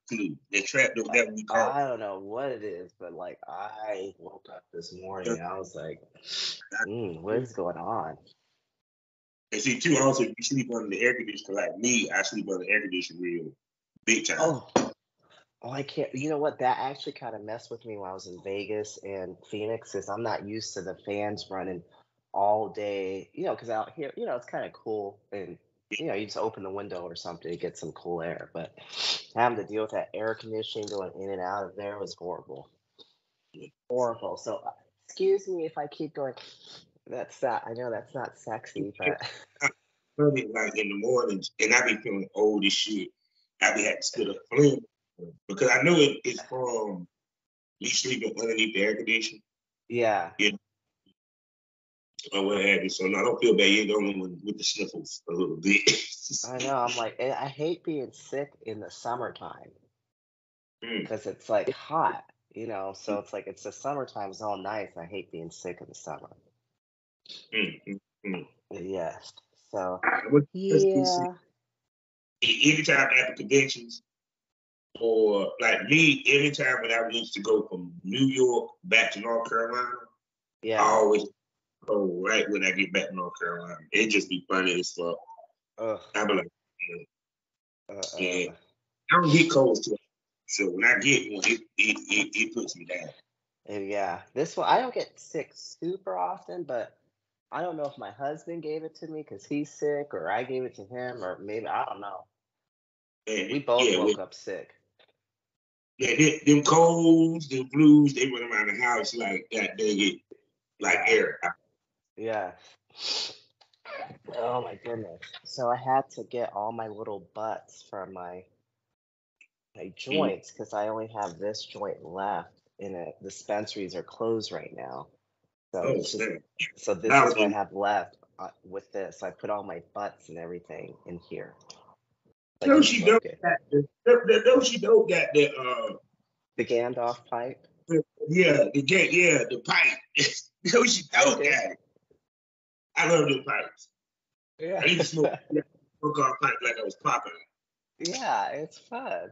flu. That trap that we call. I don't know what it is, but like I woke up this morning and I was like, what is going on? And see, too, also, you sleep under the air conditioner like me. I sleep under the air conditioner real big time. Oh, oh, I can't. You know what? That actually kind of messed with me when I was in Vegas and Phoenix, because I'm not used to the fans running all day. Because out here, it's kind of cool, and you just open the window or something to get some cool air. But having to deal with that air conditioning going in and out of there was horrible, horrible. So, excuse me if I keep going. That's not. I know that's not sexy, but Like in the mornings, and I be feeling old as shit. I be having to sit up flame because I know it's from me sleeping underneath the air conditioner. yeah. Yeah, or what have you. So no, I don't feel bad. You're the only one with the sniffles a little bit. I know. I'm like, I hate being sick in the summertime Mm, because it's like hot, So it's like it's the summertime is all nice. I hate being sick in the summer. mm, mm, mm. Yes. So I would just be sick yeah, anytime after conventions, or like me, anytime when I used to go from New York back to North Carolina, I yeah. always go right when I get back to North Carolina. It just be funny as fuck. Ugh. I be like, Uh, yeah, uh, I don't get colds too. So when I get one, it puts me down. yeah. This one I don't get sick super often, but I don't know if my husband gave it to me because he's sick, or I gave it to him, or maybe I don't know. And We both yeah, woke up sick. yeah, them colds, them blues, they run around the house like that. They get like Yeah. air. Yeah. Oh my goodness. So I had to get all my little butts from my Mm. joints because I only have this joint left and it. Dispensaries are closed right now. So Oh it's just snap! so this Now is what I have left with this. I put all my butts and everything in here. So I no, can she don't smoke it. got no, she don't got the The Gandalf pipe. yeah, the pipe. No, she don't Okay. got it. I love them pipes. Yeah. I used to smoke on pipe like I was popping. Yeah, it's fun.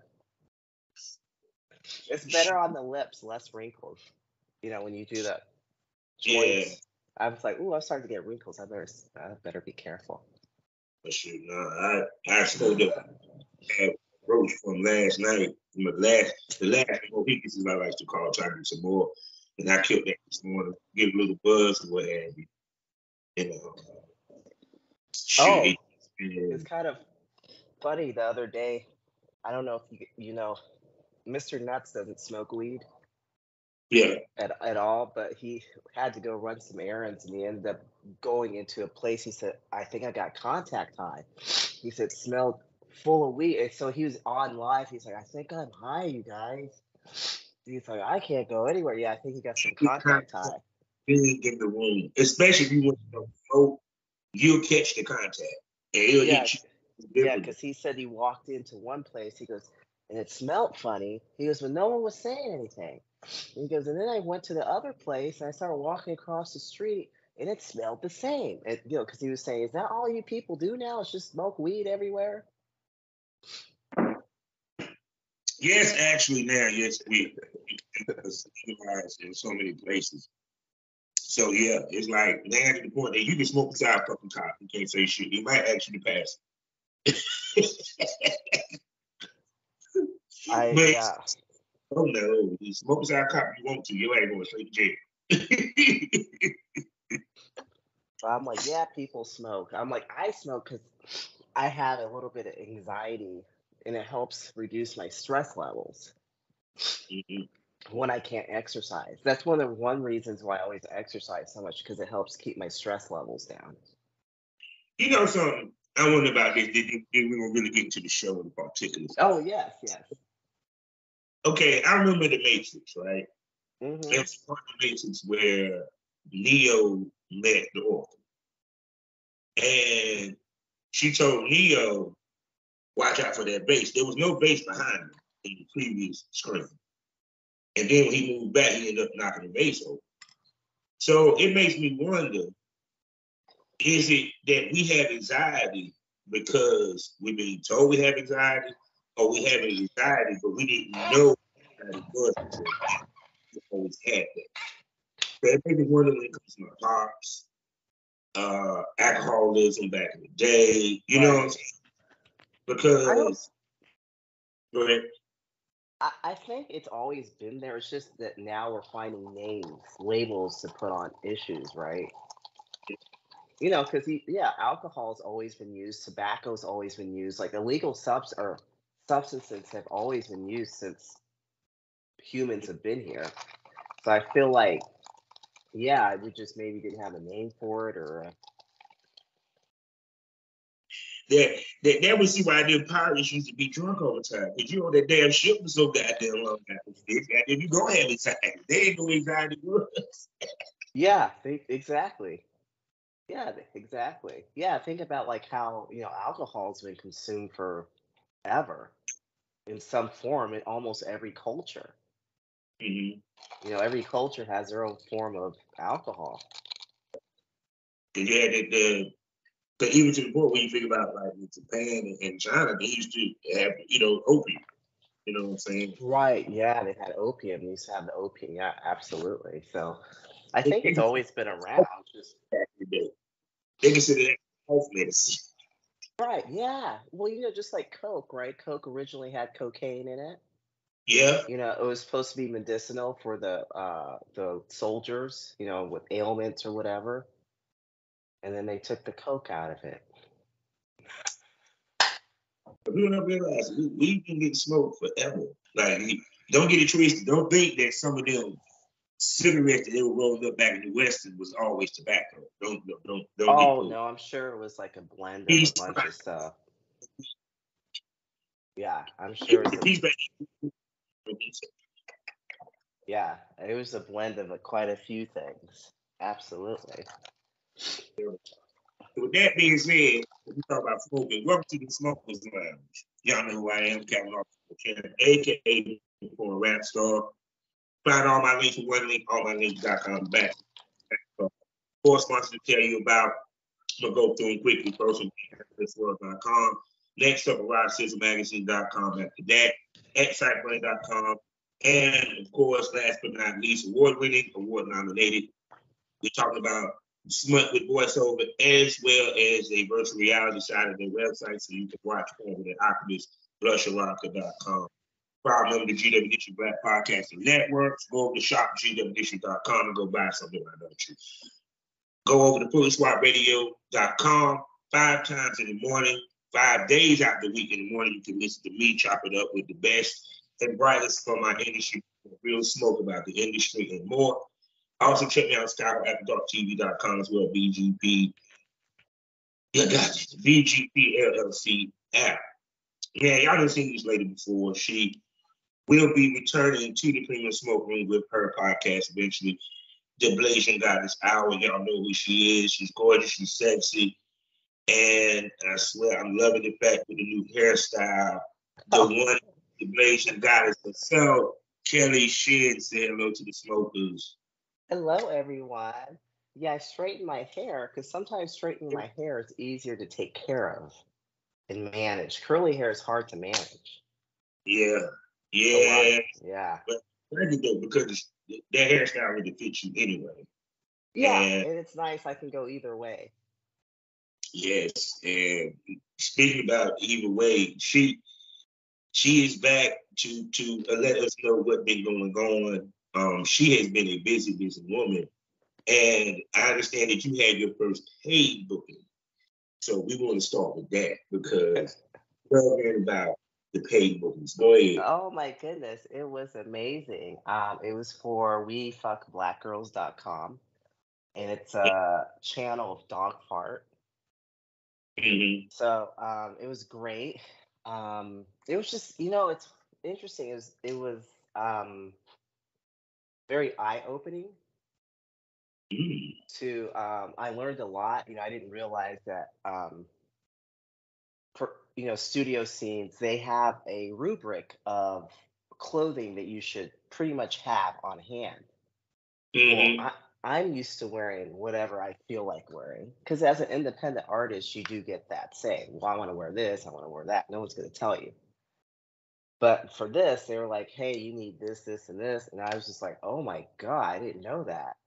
It's better Shit, on the lips, less wrinkles. When you do the yeah, joints. I was like, "Ooh, I'm starting to get wrinkles. I better be careful." but shit, no, I smoked up roach from last night. From the last mojitos, as I like to call, trying to do some more. And I killed that this morning, get a little buzz or what have you. You know, Oh, shit. it's And kind of funny. The other day, I don't know if you know, Mr. Nuts doesn't smoke weed yeah, at all, but he had to go run some errands, and he ended up going into a place. He said, "I think I got contact high." He said, it "Smelled full of weed." And so he was on live. He's like, "I think I'm high, you guys." He's like, "I can't go anywhere." Yeah, I think he got some it kind contact of high. big in the room, especially if you want to smoke, you'll catch the contact and it'll Yeah, hit you yeah, differently. because he said he walked into one place. He goes, and it smelled funny. He goes, but no one was saying anything. He goes, and then I went to the other place and I started walking across the street and it smelled the same. And, because he was saying, is that all you people do now? It's just smoke weed everywhere? Yes, actually, now, yes, it's legalized in so many places. So yeah, it's like now to the point that you can smoke beside a fucking cop. You can't say shit. He might ask you to pass. But Yeah. oh no, you smoke beside a cop if you want to. You ain't going straight to jail. So I'm like, yeah, people smoke. I'm like, I smoke because I have a little bit of anxiety and it helps reduce my stress levels Mhm. when I can't exercise. That's one reasons why I always exercise so much because it helps keep my stress levels down. You know something? I wonder about this. Did we gonna really get into the show in particulars? Oh yes, yes. Okay, I remember the Matrix, right? Mhm. There's part of the Matrix where Neo met the Oracle, and she told Neo, "Watch out for that base." There was no base behind him in the previous screen, and then when he moved back, he ended up knocking the base over. So it makes me wonder: is it that we have anxiety because we've been told we have anxiety, or we having anxiety, but we didn't know that it was until we always had that. So it made me wonder when it comes to my pops, alcoholism back in the day, you know what I'm Right. saying? I don't. Because, go ahead. I think it's always been there. It's just that now we're finding names, labels to put on issues, right? Because yeah, alcohol's always been used, tobacco's always been used, like illegal substances have always been used since humans have been here. So I feel like, yeah, we just maybe didn't have a name for it, or That would see why them pirates used to be drunk all the time. Because you know that damn ship was so goddamn long after this. Goddamn, you gonna have anxiety. They didn't know anxiety was. yeah, exactly. Yeah, exactly. Yeah, think about like how, alcohol's been consumed forever in some form in almost every culture. Mm-hmm. Every culture has their own form of alcohol. And you had but even to the point where you think about like in Japan and China, they used to have, opium. You know what I'm saying? Right. Yeah, they had opium. They used to have the opium. Yeah, absolutely. So I They, think they it's consider always been it around. Just back in the day. They consider that health medicine. right. Yeah. Well, just like Coke, right? Coke originally had cocaine in it. Yeah. It was supposed to be medicinal for the soldiers, with ailments or whatever. And then they took the Coke out of it. But people don't realize we've been getting smoked forever. Like, don't get it twisted. Don't think that some of them cigarettes that they were rolling up back in the Western was always tobacco. Don't get Oh fooled. no, I'm sure it was like a blend of a Peace, bunch of stuff. Yeah, I'm sure it's a peace back. yeah, it was a blend of quite a few things. Absolutely. So with that being said, we talk about smoking. Welcome to the Smokers Lounge. Y'all know who I am, Captain Officer, aka for a rap star. Find all my links for one link, allmylinks.com back. Four sponsors to tell you about. I'm gonna go through them quickly. First, world.com. Next up, ArriveSizzleMagazine.com. After that, XSiteBrand.com. And of course, last but not least, award-winning, award-nominated. We're talking about Smut with voiceover as well as a virtual reality side of their website, so you can watch over at Oculus, BlusherRocker.com. Proud member of the GW Edition Black Podcasting Network. Go over to shopgwedition.com and go buy something. Why don't you? Go over to PulleSWATRadio.com 5 times in the morning, 5 days out the week in the morning. You can listen to me chop it up with the best and brightest from my industry, real smoke about the industry and more. Also, check me out at SkyrockAfterDarkTV.com as well, BGP. Yeah, got you. BGP LLC app. Yeah, y'all done seen this lady before. She will be returning to the Premium Smoke Room with her podcast eventually. The Blazing Goddess Hour. Y'all know who she is. She's gorgeous. She's sexy. And I swear, I'm loving the fact with the new hairstyle. The one, the Blazing Goddess herself, Kelly Shin, said hello to the smokers. Hello, everyone. Yeah, I straighten my hair because sometimes straightening my hair is easier to take care of and manage. Curly hair is hard to manage. Yeah, A lot. yeah. Yeah. But thank you though, because that hairstyle really fits you anyway. Yeah, And and it's nice. I can go either way. yes, and speaking about either way, she is back to let us know what's been going on. She has been a busy woman, and I understand that you had your first paid booking. So we want to start with that because we're hearing about the paid bookings. Go ahead. Oh my goodness, it was amazing. It was for wefuckblackgirls.com, and it's a channel of dog fart. Mm-hmm. So it was great. It was just, it's interesting. It was very eye opening. Mm-hmm. I learned a lot. I didn't realize that for studio scenes they have a rubric of clothing that you should pretty much have on hand. Well, Mm-hmm. I'm used to wearing whatever I feel like wearing because as an independent artist, you do get that say, well, I want to wear this, I want to wear that. No one's going to tell you. But for this, they were like, "Hey, you need this, this, and this," and I was just like, "Oh my god, I didn't know that."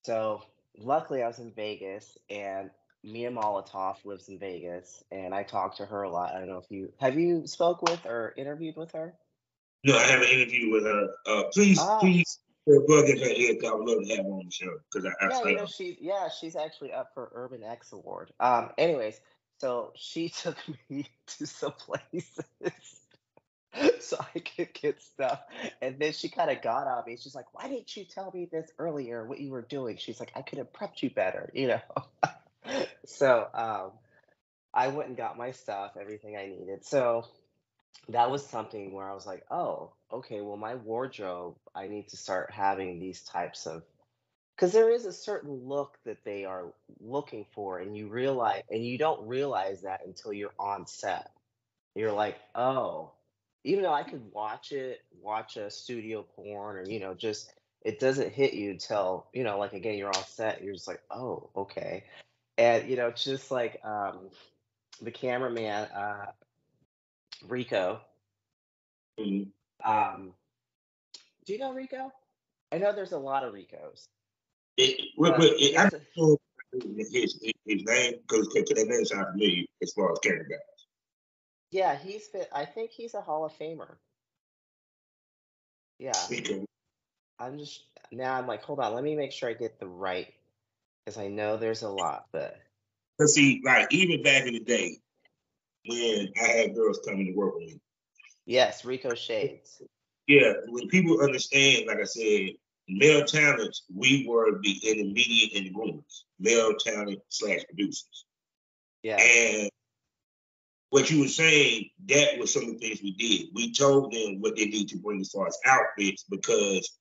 So luckily, I was in Vegas, and Mia Molotov lives in Vegas, and I talked to her a lot. I don't know if you spoke with or interviewed with her? No, I have an interview with her. Ah, Please, bug in her ear. 'Cause I would love to have her on the show because yeah, I she's actually up for Urban X Award. Anyways, so she took me to some places so I could get stuff. And then she kind of got on me. She's like, "Why didn't you tell me this earlier, what you were doing?" She's like, "I could have prepped you better, you know." So I went and got my stuff, everything I needed. So that was something where I was like, "Oh, okay, well, my wardrobe, I need to start having these types of," because there is a certain look that they are looking for, and you don't realize that until you're on set. You're like, "Oh," even though I could watch a studio porn, or, just it doesn't hit you until, like, again, you're on set, you're just like, "Oh, okay." And, just like, the cameraman, Rico, Mhm. um do you know Rico? I know there's a lot of Ricos, But but I there's a don't know his name because that name sounds familiar as far as camera guy. yeah, I think he's a Hall of Famer. Yeah. Because I'm like, "Hold on, let me make sure I get the right," because I know there's a lot, but see, like even back in the day when I had girls coming to work with me, yes, Rico Shades. yeah, when people understand, like I said, male talents, we were the intermediate in the rooms, male talent slash producers. Yes. And what you were saying, that was some of the things we did. We told them what they need to bring as far as outfits because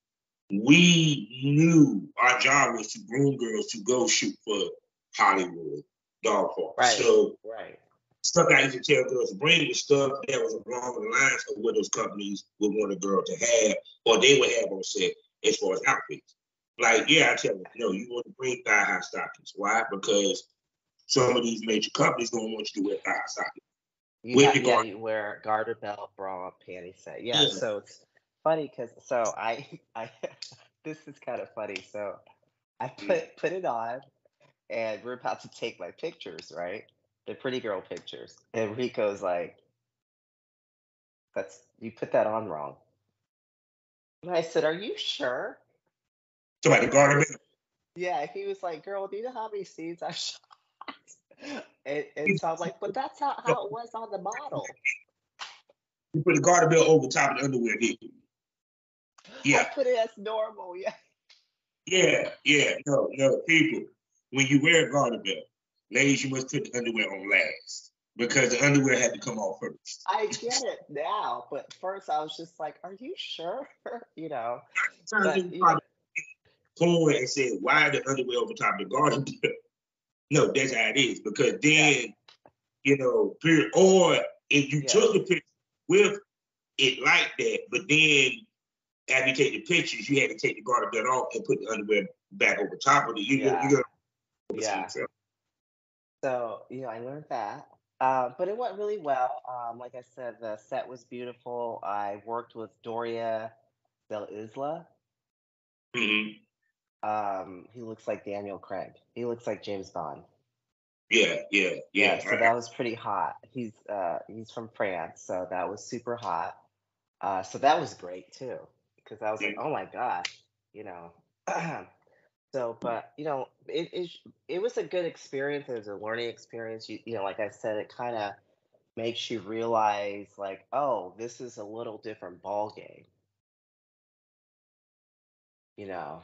we knew our job was to groom girls to go shoot for Hollywood, dog parks. Right. So Right. stuff I used to tell girls to bring was stuff that was along the lines of what those companies would want a girl to have or they would have on set as far as outfits. Like, yeah, I tell them, no, you want to bring thigh-high stockings. Why? Because some of these major companies don't want you to wear thigh-high stockings. With Yeah, regard, you wear garter belt, bra, panty set. Yeah, yeah, so it's funny because so I this is kind of funny. So I put it on, and we're about to take my pictures, right? The pretty girl pictures. And Rico's like, "That's you put that on wrong." And I said, "Are you sure?" somebody garment. Yeah, he was like, "Girl, do you know how many scenes I shot?" And so I'm like, "But that's not how it was on the model." You put the garter belt over top of the underwear. I Yeah, put it as normal. Yeah. yeah. No, people. When you wear a garter belt, ladies, you must put the underwear on last because the underwear had to come off first. I get it now, but first I was just like, "Are you sure?" You know, Sometimes but people probably point and say, "Why the underwear over top of the garter belt?" No, that's how it is because yeah, then period. Or if you yes, took the picture with it like that, but then after you take the pictures, you had to take the garter belt off and put the underwear back over top of it. You yeah, got to see yeah. yourself. So I learned that, but it went really well. Like I said, the set was beautiful. I worked with Doria Del Isla. Mm-hmm. He looks like Daniel Craig. He looks like James Bond. Yeah. Yeah, so that was pretty hot. He's from France, so that was super hot. So that was great too, because I was like, oh my gosh, you know. So, but it was a good experience. It was a learning experience. Like I said, it kind of makes you realize, like, oh, this is a little different ball game. You know,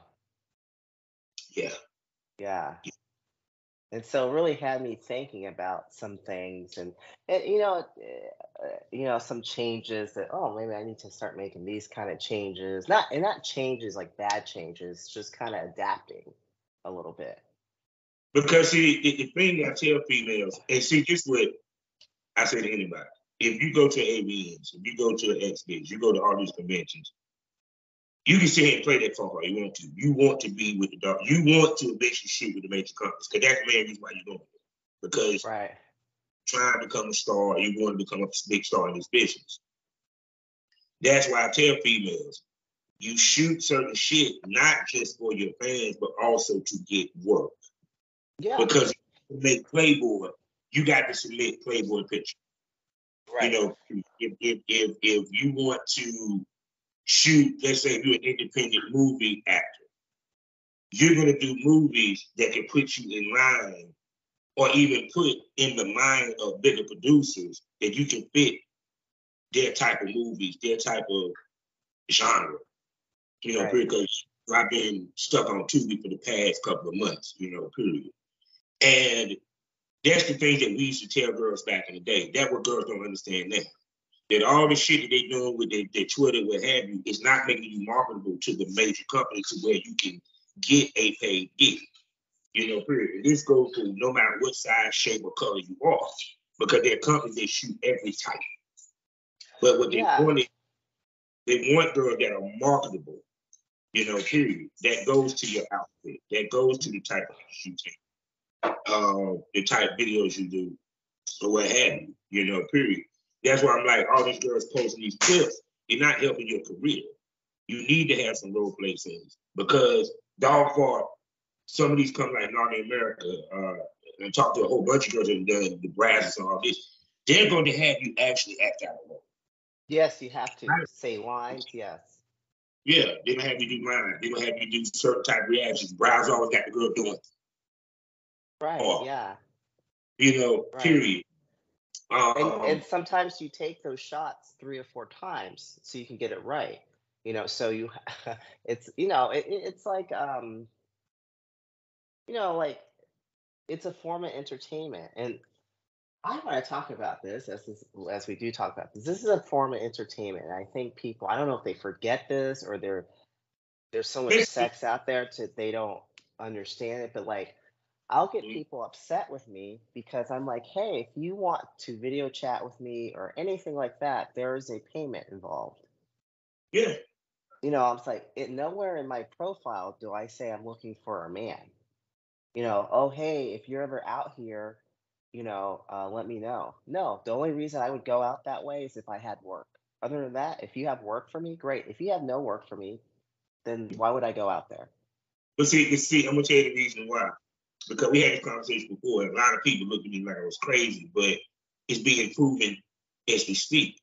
Yeah. yeah. And so it really had me thinking about some things, and some changes that, oh, maybe I need to start making these kind of changes. Not changes like bad changes, just kind of adapting a little bit. Because see, the thing I tell females, and see, this what I say to anybody. If you go to AVNs, if you go to the XBs, you go to all these conventions, you can sit here and play that phone call you want to. You want to be with the dog. You want to eventually shoot with the major companies. Because that's the main reason why you're doing it. Because Right. trying to become a star, you want to become a big star in this business. That's why I tell females, you shoot certain shit not just for your fans, but also to get work. Yeah. Because to make Playboy, you got to submit Playboy pictures. Right. You know, if you want to shoot, let's say you're an independent movie actor, you're gonna do movies that can put you in line or even put in the mind of bigger producers that you can fit their type of movies, their type of genre. You know, Right. because I've been stuck on Tubi for the past couple of months, you know, period. And that's the things that we used to tell girls back in the day. That's what girls don't understand now. That all the shit that they doing with their Twitter, what have you, is not making you marketable to the major companies to where you can get a paid gig. You know, period. And this goes to no matter what size, shape, or color you are, because they're companies that shoot every type. But what they want is they want girls that are marketable. You know, period. That goes to your outfit. That goes to the type of you take, the type of videos you do, or what have you. You know, period. That's why I'm like, all these girls posting these clips, you're not helping your career. You need to have some role play scenes because dog for some of these come like Naughty America, and talk to a whole bunch of girls and done the Brazzers and all this. They're going to have you actually act out a role. Yes, you have to say lines. Yes. Yeah, they're gonna have you do lines. They're gonna have you do certain type of reactions. Brazzers always got the girl doing. Right. Or, yeah. You know, Right. period. And sometimes you take those shots 3 or 4 times so you can get it right. You know, so you it's it's like like it's a form of entertainment. And I want to talk about this as we do talk about this. This is a form of entertainment. And I think people, I don't know if they forget this or there's so much sex out there they don't understand it, but like I'll get people upset with me because I'm like, hey, if you want to video chat with me or anything like that, there is a payment involved. Yeah. You know, I'm like, nowhere in my profile do I say I'm looking for a man. You know, oh, hey, if you're ever out here, let me know. No, the only reason I would go out that way is if I had work. Other than that, if you have work for me, great. If you have no work for me, then why would I go out there? But see, I'm gonna tell you the reason why. Because we had this conversation before, and a lot of people looked at me like I was crazy, but it's being proven as we speak.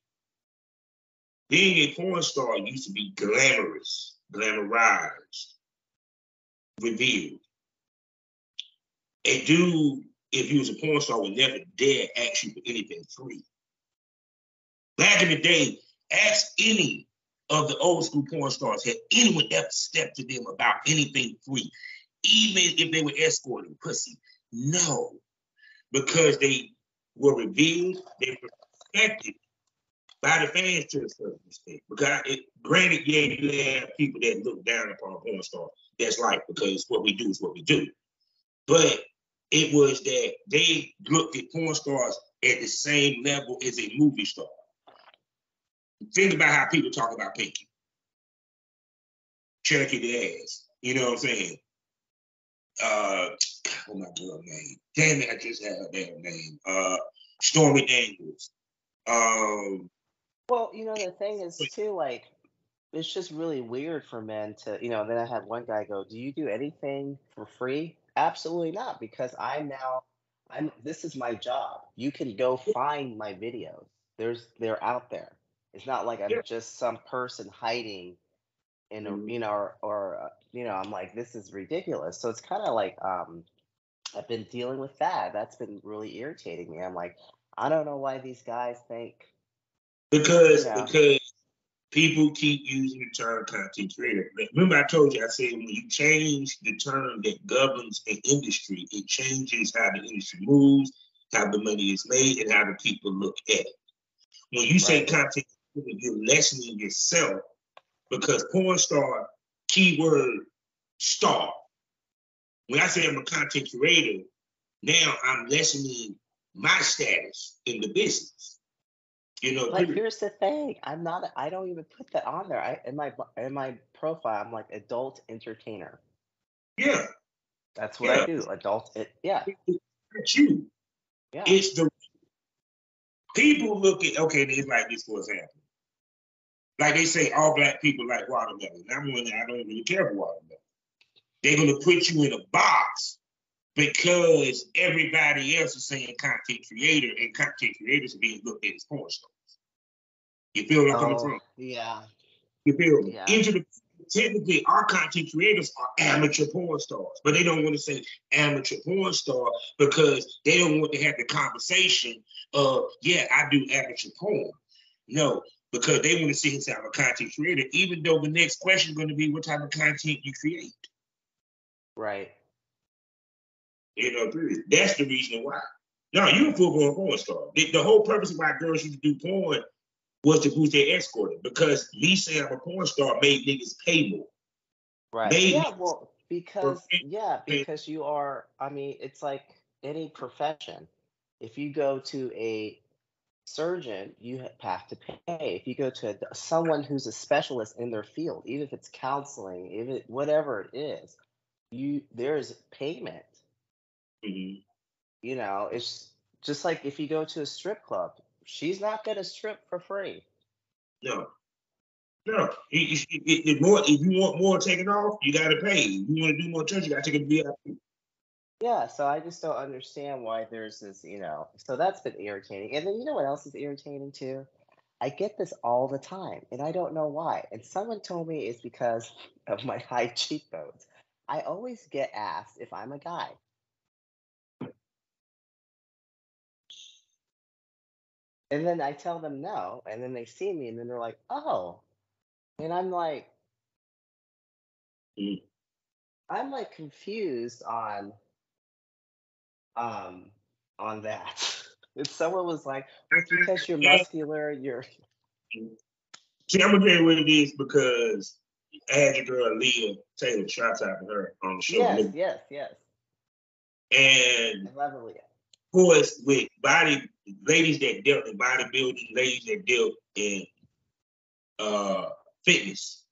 Being a porn star used to be glamorous, glamorized, revealed. A dude, if he was a porn star, would never dare ask you for anything free. Back in the day, ask any of the old school porn stars, had anyone ever stepped to them about anything free, even if they were escorting pussy? No, because they were revealed, they were respected by the fans to a certain extent. Because granted, yeah, you have people that look down upon porn stars. That's right, because what we do is what we do. But it was that they looked at porn stars at the same level as a movie star. Think about how people talk about Pinky. Cherokee the ass. You know what I'm saying? What's my girl name? Damn it, I just had her damn name. Stormy Daniels. Well, the thing is too, like, it's just really weird for men to, then I had one guy go, do you do anything for free? Absolutely not, because this is my job. You can go find my videos. They're out there. It's not like I'm just some person hiding in a, I'm like, this is ridiculous. So it's kind of like, I've been dealing with that. That's been really irritating me. I'm like, I don't know why these guys think. Because people keep using the term content creator. Remember I told you, I said when you change the term that governs an industry, it changes how the industry moves, how the money is made, and how the people look at it. When you say content creator, you're lessening yourself because porn star, keyword star. When I say I'm a content creator, now I'm lessening my status in the business. But here's the thing: I don't even put that on there. In my profile, I'm like adult entertainer. Yeah, that's what I do. Adult. It's you. Yeah. It's the people look at. Okay, it's like this for example. Like they say, all black people like watermelon. I'm one that I don't really care for watermelon. They're gonna put you in a box because everybody else is saying content creator, and content creators are being looked at as porn stars. You feel where I'm coming Oh, from? yeah. You feel me? Yeah. Typically, our content creators are amateur porn stars, but they don't want to say amateur porn star because they don't want to have the conversation of, yeah, I do amateur porn. No, because they want to see himself a content creator, even though the next question is going to be what type of content you create. Right. You know, period. That's the reason why. No, you're a full-blown porn star. The whole purpose of why girls used to do porn was to boost their escorting, because me saying I'm a porn star made niggas pay more. Right. Made Yeah, niggas well, because you are, I mean, it's like any profession. If you go to a surgeon, you have to pay. If you go to someone who's a specialist in their field, even if it's counseling, even whatever it is, there's payment. Mhm. You know, it's just like if you go to a strip club, she's not gonna strip for free. No, no. More, if you want more taken off, you got to pay. If you want to do more touch, you got to take a VIP. Yeah, so I just don't understand why there's this, so that's been irritating. And then you know what else is irritating too? I get this all the time, and I don't know why. And someone told me it's because of my high cheekbones. I always get asked if I'm a guy. And then I tell them no, and then they see me, and then they're like, "Oh," and Mhm. I'm like confused um on that. And someone was like, "Well, it's because you're muscular, you're." See, I'm gonna tell you what it is, because I had your girl Leah Taylor, shout out to her on the show. Yes, yes, yes. And I love Aaliyah. of course, with ladies that dealt in bodybuilding, ladies that dealt in fitness,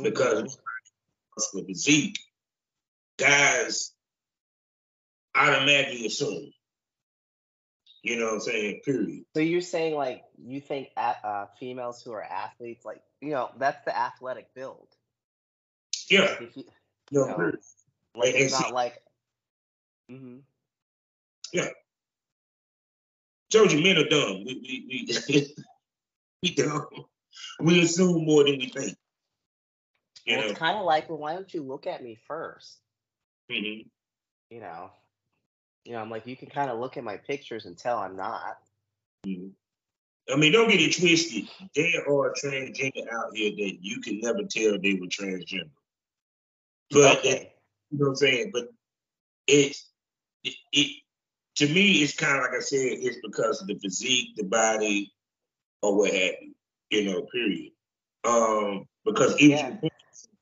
because Hmm. of the physique, guys automatically assume. You know what I'm saying? Period. So you're saying like you think females who are athletes, like that's the athletic build. Yeah. Like if you, you No, know, period. like it's And see, not like. Hmm. yeah. Told you, men are dumb. We we dumb. We assume more than we think. You Well, it's know. kind of like, well, why don't you look at me first? Mm-hmm. You know, I'm like, you can kind of look at my pictures and tell I'm not. Mm-hmm. I mean, don't get it twisted. There are transgender out here that you can never tell they were transgender. But Okay. you know what I'm saying? But it to me, it's kind of like I said, it's because of the physique, the body, or what have you. You know, period. Because even to Yeah. the point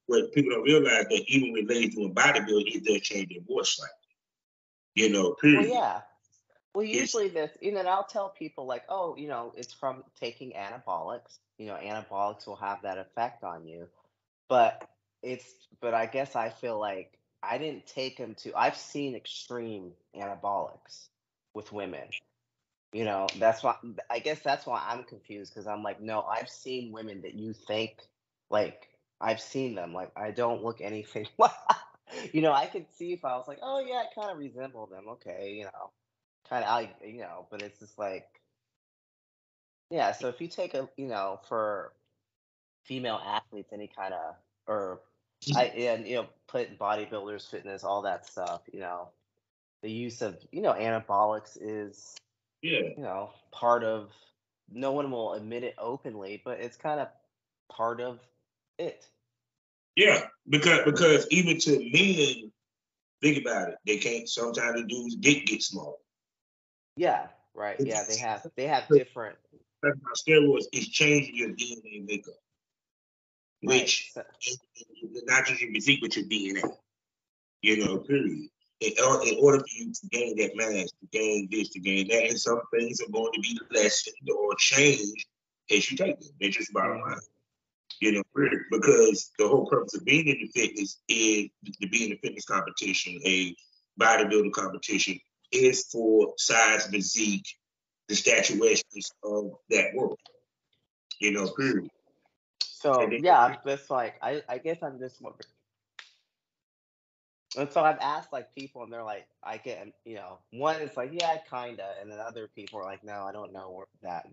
where people don't realize that even with ladies doing bodybuilding, it does change their voice slightly. You know, Well, period. yeah. Well, It's usually and I'll tell people like, oh, it's from taking anabolics. Anabolics will have that effect on you. But but I guess I feel like I didn't take them to. I've seen extreme anabolics with women. That's why I guess that's why I'm confused because I'm like, no, I've seen women that you think like I've seen them. Like I don't look anything like. I could see if I was like, oh yeah, I kind of resemble them. Okay, kind of but it's just like, yeah. So if you take for female athletes, any kind of, or and put bodybuilders, fitness, all that stuff, the use of anabolics is yeah, part of. No one will admit it openly, but it's kind of part of it. yeah. Because even to men, think about it. They can't. Sometimes the dude's dick gets small. Yeah, right. Yeah, they have different. Steroids is changing your DNA makeup, Right. which not just your physique, but your DNA. You know, period. In order for you to gain that mass, to gain this, to gain that, and some things are going to be lessened or changed as you take them. That's just bottom line. Hmm. You know, period. Because the whole purpose of being in the fitness is to be in a fitness competition, a bodybuilding competition, is for size, physique, the statuesqueness of that world. You know, period. So yeah, I'm just like I guess I'm just and so I've asked like people and they're like I get one is like yeah kinda and then other people are like no I don't know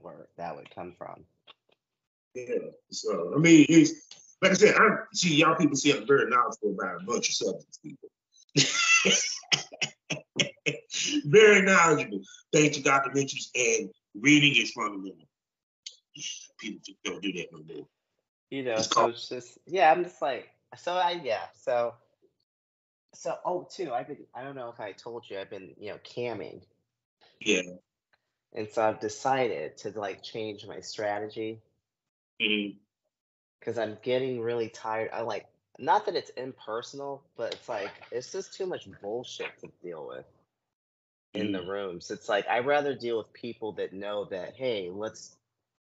where that would come from. Yeah. So I mean, it's like I said, I see y'all people see I'm very knowledgeable about a bunch of subjects, people. Very knowledgeable. Thanks to documentaries and reading is fundamental. People just don't do that no more. It's So called it's just yeah I'm just like so I yeah so oh too I don't know if I told you I've been camming yeah. and so I've decided to like change my strategy Mhm. because I'm getting really tired. I like not that it's impersonal, but it's like it's just too much bullshit to deal with in the Mhm. rooms. It's like I'd rather deal with people that know that hey, let's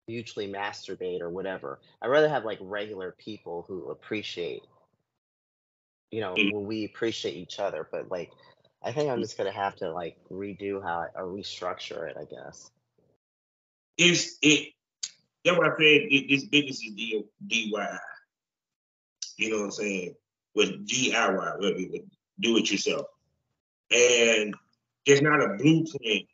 mutually masturbate or whatever. I'd rather have like regular people who appreciate, Mhm. when we appreciate each other. But like, I think I'm just gonna have to like redo or restructure it. I guess. It's it. That's why I said this business is DIY. You know what I'm saying? With DIY, whatever you would do it yourself. And there's not a blueprint.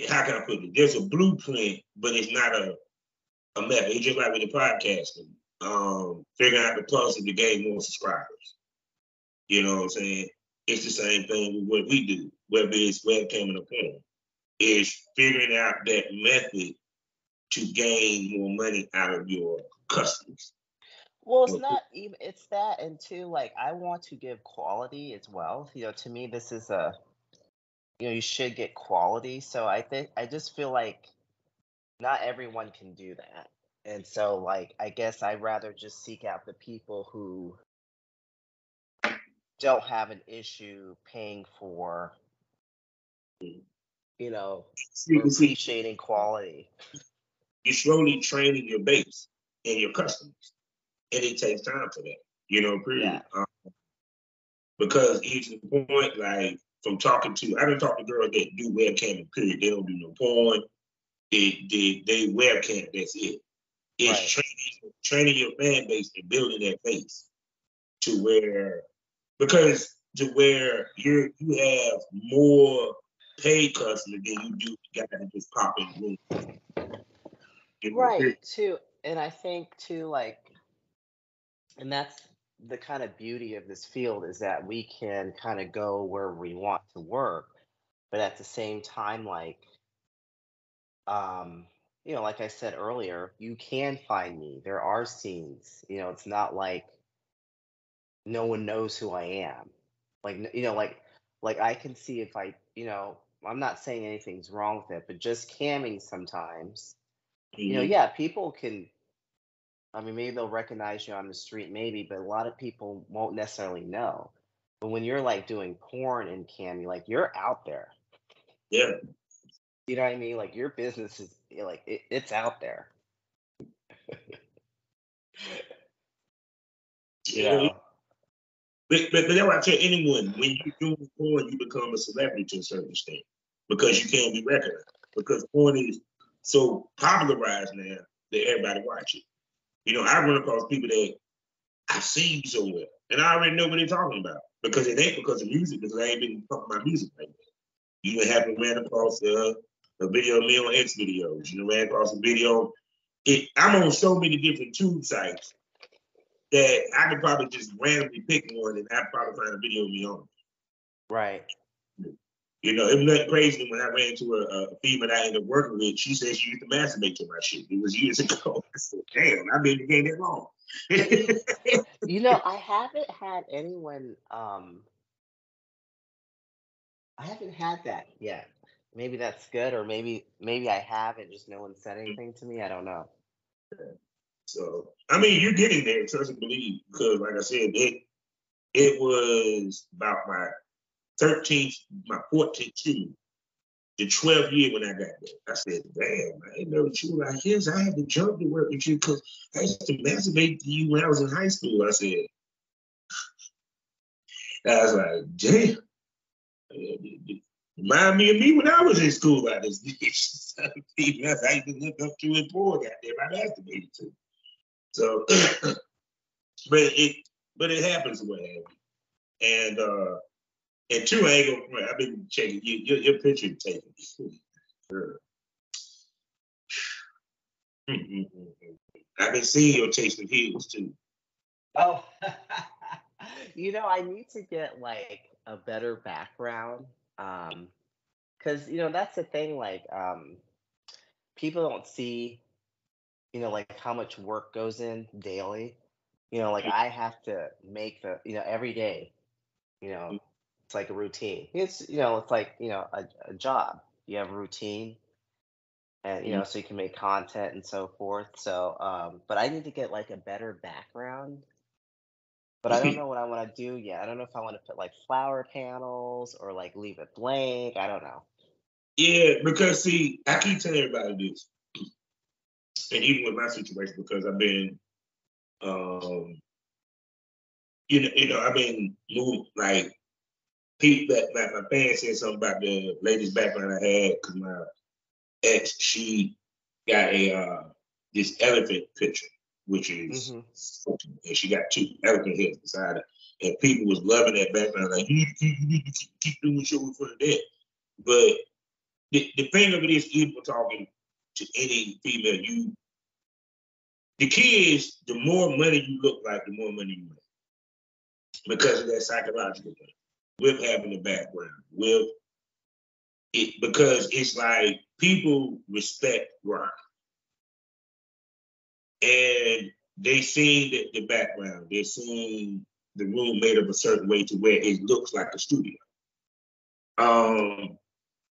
How can I put it? There's a blueprint, but it's not a method. It's just like with the podcasting. Figuring out the pulse of the game more subscribers. You know what I'm saying? It's the same thing with what we do, whether it's webcam and a porn. Is figuring out that method to gain more money out of your customers. Well, it's not even. It's that, and two, like I want to give quality as well. To me, this is you should get quality. So I think I just feel like not everyone can do that. And so like I guess I'd rather just seek out the people who don't have an issue paying for, you know, or See, appreciating quality. you're slowly training your base and your customers, and it takes time for that. Yeah. Period. Because here's the point, like from talking to, I done talked to girls that do webcamming. Period. They don't do no porn. They webcam. That's it. It's Right. training your fan base and building that base to where you have more paid customers than you do guys that just pop in the room. Right. Too. And I think too, like, and that's the kind of beauty of this field is that we can kind of go where we want to work, but at the same time, um, like I said earlier, you can find me. There are scenes. It's not like no one knows who I am. Like like I can see if I'm not saying anything's wrong with it, but just camming sometimes. Mhm. Yeah, people can. I mean, maybe they'll recognize you on the street, maybe, but a lot of people won't necessarily know. But when you're like doing porn and camming, like you're out there. Yeah. You know what I mean? Like your business is like it's out there. You Yeah. know? But that's why I tell anyone, when you're doing porn, you become a celebrity to a certain extent because you can't be recognized. Because porn is so popularized now that everybody watch it. I run across people that I've seen you somewhere, and I already know what they're talking about because it ain't because of music, because I ain't been talking about music like that. You happen ran across a video of me on X videos. Ran across a video. I'm on so many different tube sites that I could probably just randomly pick one and I'd probably find a video of me on. Right. It was nothing crazy when I ran into a female that I ended up working with. She said she used to masturbate to my shit. It was years ago. I said, damn, I've been in the game that long. I haven't had anyone I haven't had that yet. Maybe that's good, or maybe I have and just no one said anything to me. I don't know. So, I mean, you're getting there, trust and believe, because like I said, it was about my 13th, my 14th too, the 12th year when I got there. I said, damn, I ain't know you like this. I had to jump to work with you because I used to masturbate to you when I was in high school. I was like, damn. Remind me of me when I was in school out this bitch. That's how you can look up to and poor, goddamn, I masturbated to. So, but it happens the way it happens. And two, I ain't gonna. I've been checking your picture taken. Sure. I've been seeing your taste of heels too. Oh, I need to get like a better background. Because that's the thing. Like, people don't see, like how much work goes in daily. Like I have to make every day. It's like a routine. It's like a job. You have a routine, and so you can make content and so forth. So, but I need to get like a better background. But I don't know what I want to do yet. I don't know if I want to put like flower panels or like leave it blank. I don't know. Yeah, because see, I keep telling everybody this, and even with my situation, because I've been, I've been moved like people that my fans said something about the latest background I had because my ex, she got this elephant picture, which is, and she got two elephant heads beside her, and people was loving that background. Like you need to keep doing shows for that. But the thing of it is, even talking to any female, the key is the more money you look like, the more money you make because of that psychological thing with having a background, with it, because it's like people respect grind. And they seen the background, they seen the room made up a certain way to where it looks like a studio.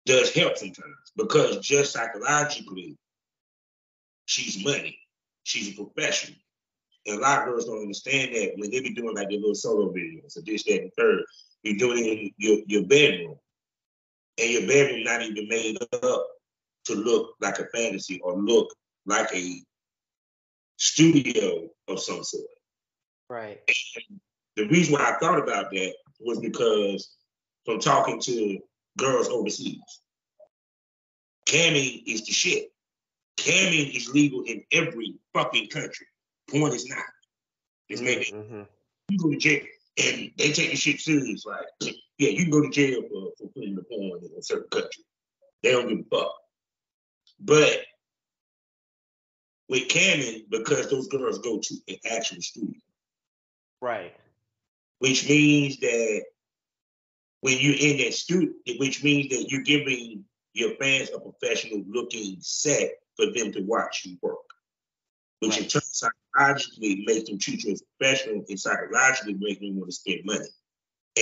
Does help sometimes because just psychologically, she's money, she's a professional. And a lot of girls don't understand that when they be doing like their little solo videos or this, that, and third, you're doing it in your bedroom. And your bedroom not even made up to look like a fantasy or look like a studio of some sort. Right. And the reason why I thought about that was because from talking to girls overseas, camming is the shit. Camming is legal in every fucking country. Porn is not. It's maybe you go to jail and they take the shit serious. Like, yeah, you can go to jail for putting the porn in a certain country. They don't give a fuck. But with camming, because those girls go to an actual studio. Right. Which means that when you're in that studio, which means that you're giving your fans a professional looking set for them to watch you work. Which in turn psychologically makes them treat you as professional and psychologically make them want to spend money.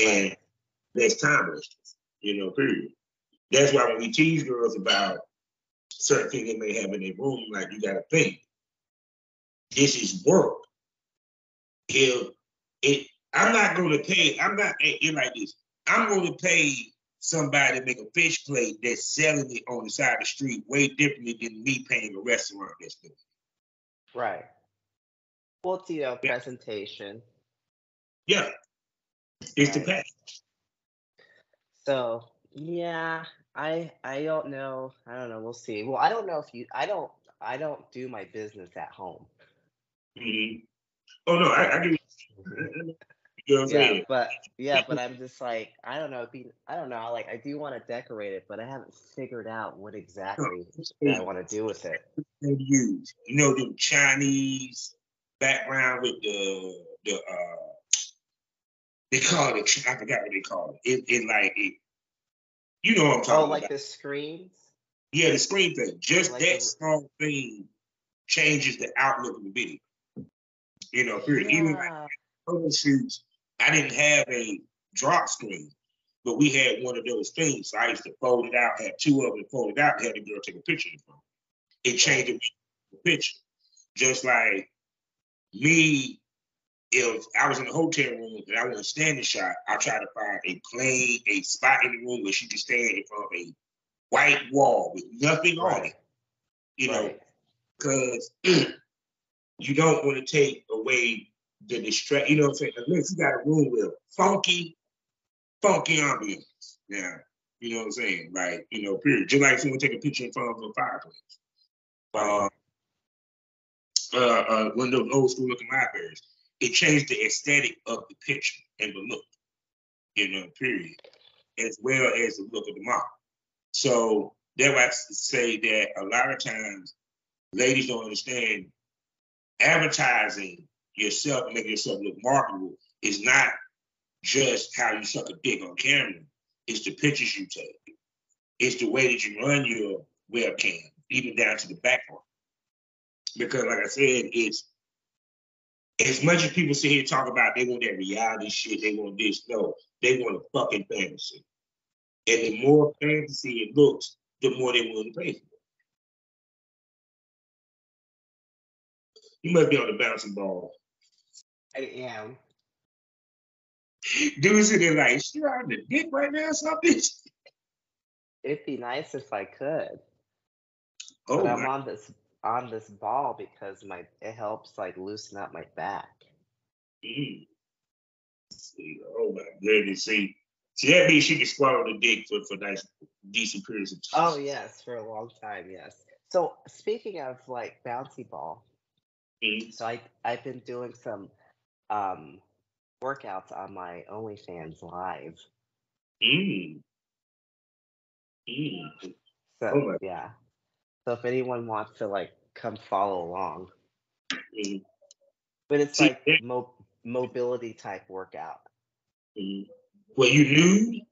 And there's time wasters, period. That's why when we tease girls about certain things they may have in their room, like you gotta think, this is work. I'm not gonna pay, you're like this, I'm gonna pay somebody to make a fish plate that's selling it on the side of the street way differently than me paying a restaurant that's doing it. Right. Well, it's, presentation. Yeah. It's the package. So yeah, I don't know. I don't know. We'll see. Well, I don't know if I don't do my business at home. Oh no, I do. You know what I'm saying? But I'm just like, I don't know. I don't know. Like, I do want to decorate it, but I haven't figured out what exactly I want to do with it. The Chinese background with the they call it. I forgot what they call it. You know what I'm talking about? Oh, like the screens. Yeah, the screen thing. Just like that small thing changes the outlook of the video. Period. Yeah. Even like photo shoots, I didn't have a drop screen, but we had one of those things. So I used to fold it out, had two of them folded out, and had the girl take a picture of the phone. It changed the picture. Just like me, if I was in a hotel room and I want to stand the shot, I try to find a spot in the room where she can stand in front of a white wall with nothing on it. Because you don't want to take away the distract. You know what I'm saying? Unless you got a room with funky ambience. Yeah, you know what I'm saying? Like, period. Just like someone take a picture in front of a fireplace. one of those old school looking libraries. It changed the aesthetic of the picture and the look, period, as well as the look of the model. So that's why I say that a lot of times ladies don't understand advertising yourself and making yourself look marketable is not just how you suck a dick on camera. It's the pictures you take. It's the way that you run your webcam, even down to the background. Because like I said, it's as much as people sit here and talk about they want that reality shit, they want this, no, they want a fucking fantasy. And the more fantasy it looks, the more they're willing to pay for it. You must be on the bouncing ball. I am. Dude sitting there like, shit, I'm the dick right now or something? It'd be nice if I could. Oh, but I'm on this ball because it helps like loosen up my back. See, oh my goodness. See, that means she can swallow the dick for nice, decent periods of time. Oh yes, for a long time, yes. So speaking of like bouncy ball, so I've been doing some workouts on my OnlyFans live. So yeah. So if anyone wants to like come follow along. But it's like mobility type workout. Well, you knew?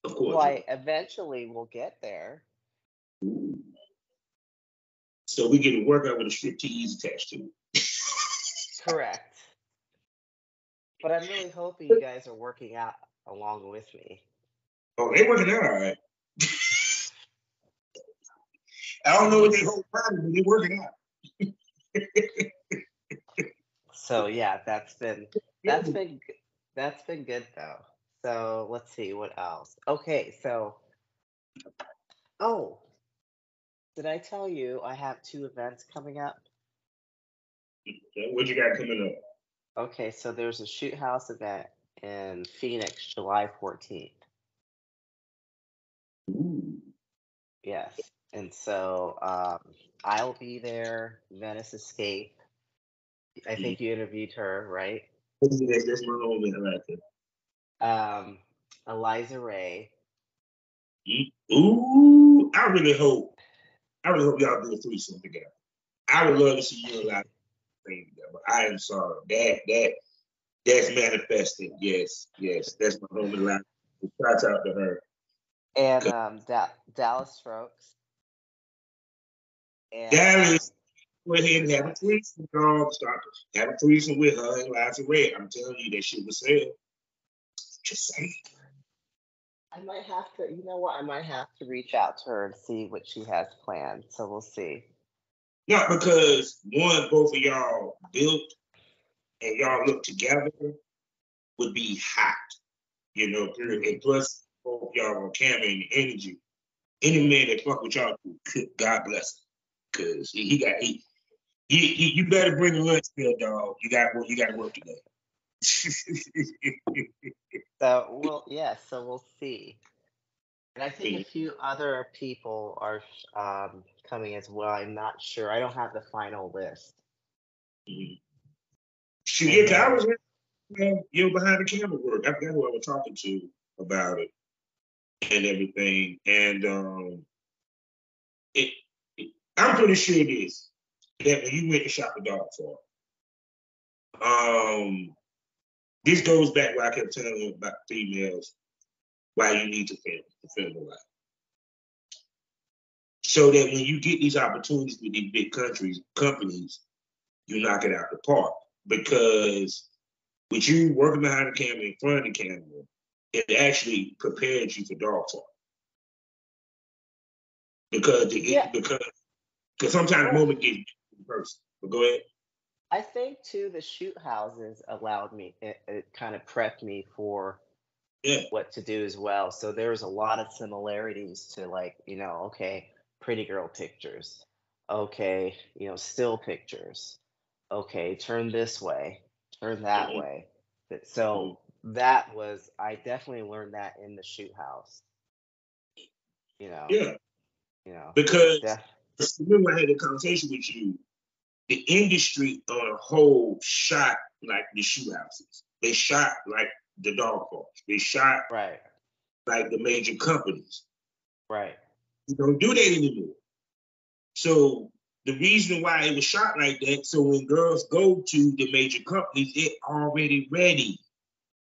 Of course. Well, I eventually will get there. Ooh. So we get a workout with a striptease attached to it. Correct. But I'm really hoping you guys are working out along with me. Oh, they're working out all right. I don't know what they whole problem, but they're working out. So yeah, that's been good though. So let's see what else. Okay, so did I tell you I have 2 events coming up? What you got coming up? Okay, so there's a Shoot House event in Phoenix, July 14th. Ooh. Yes. And so I'll be there. Venice Escape. I think you interviewed her, right? That's my homie right there. Eliza Ray. Ooh, I really hope y'all do a threesome together. I would love to see you and Eliza thing together. I am sorry. That's manifested. Yes. That's my homie Eliza. Shout out to her. And Dallas Strokes. And Dallas, go ahead and have a threesome, dog. Have a threesome with her and Eliza Ray. I'm telling you, that shit was sell. Just saying. I might have to, you know what? I might have to reach out to her and see what she has planned. So we'll see. Not because both of y'all built and y'all look together would be hot, And plus, both y'all on camera and energy. Any man that fuck with y'all, God bless him, because you better bring a lunch bill, dog. You got to work today. So we'll see. And I think a few other people are coming as well. I'm not sure. I don't have the final list. I was behind the camera work. I forgot who I was talking to about it and everything. And I'm pretty sure it is that when you went to shop the dog for, this goes back where I kept telling you about females, why you need to film a lot. So that when you get these opportunities with these big companies, you knock it out the park. Because with you working behind the camera, in front of the camera, it actually prepares you for dog talk. Because sometimes the moment gets in person. But go ahead. I think too the shoot houses allowed me, it kind of prepped me for what to do as well. So there's a lot of similarities to like, okay, pretty girl pictures. Okay, still pictures. Okay, turn this way, turn that way. So I definitely learned that in the shoot house. Yeah. Because remember I had a conversation with you the industry on a whole shot like the shoe houses. They shot like the dog parks. They shot Right. like the major companies. Right. You don't do that anymore. So the reason why it was shot like that, so when girls go to the major companies, it already ready.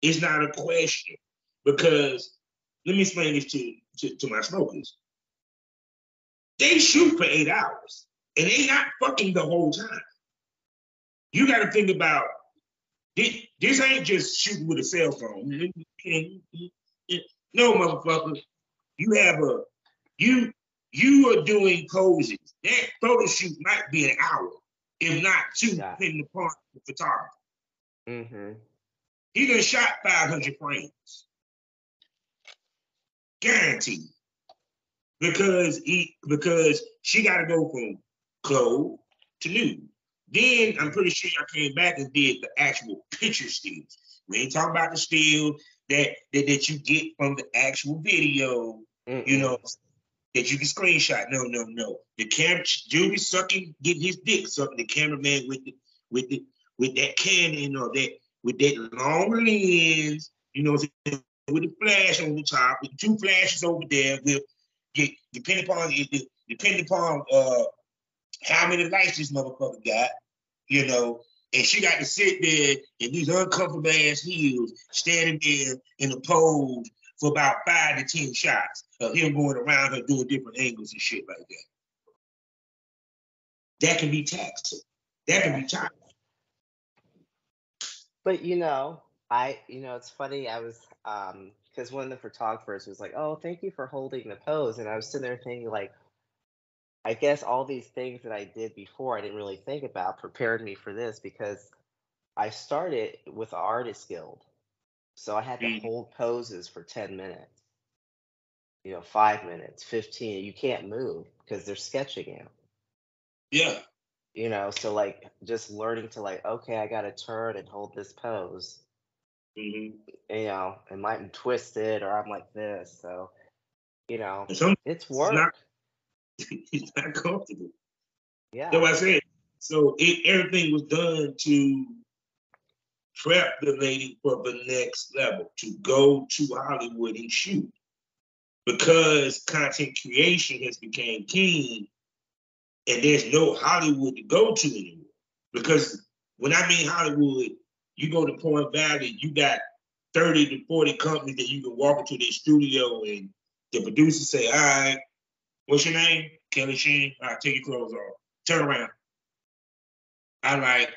It's not a question. Because let me explain this to my smokers. They shoot for 8 hours and they not fucking the whole time. You got to think about this ain't just shooting with a cell phone. No, motherfucker. You have you are doing poses. That photo shoot might be an hour, if not two, depending upon the photographer. Mm-hmm. He done shot 500 frames. Guaranteed. Because she got to go from clothes to nude. Then I'm pretty sure I came back and did the actual picture stills. We ain't talking about the still that you get from the actual video, you know, that you can screenshot. No. The camera, Judy sucking, getting his dick sucking. The cameraman with that Canon or that with that long lens, you know, with the flash on the top, with 2 flashes over there, with depending upon how many lights this motherfucker got, you know, and she got to sit there in these uncomfortable ass heels, standing there in a pose for about 5 to 10 shots of him going around her doing different angles and shit like that. That can be taxing. That can be taxing. But it's funny. I was because one of the photographers was like, "Oh, thank you for holding the pose," and I was sitting there thinking, like, I guess all these things that I did before I didn't really think about prepared me for this because I started with the Artist Guild, so I had to hold poses for 10 minutes, 5 minutes, 15. You can't move because they're sketching you. Yeah. So like just learning to like, okay, I gotta turn and hold this pose. It might twist it or I'm like this. So, it's work. It's not comfortable. Yeah. That's what I said. So everything was done to prep the lady for the next level, to go to Hollywood and shoot. Because content creation has become king and there's no Hollywood to go to anymore. Because when I mean Hollywood, you go to Point Valley, you got 30 to 40 companies that you can walk into their studio and the producer say, all right, what's your name? Kelly Sheen. All right, take your clothes off. Turn around. All right,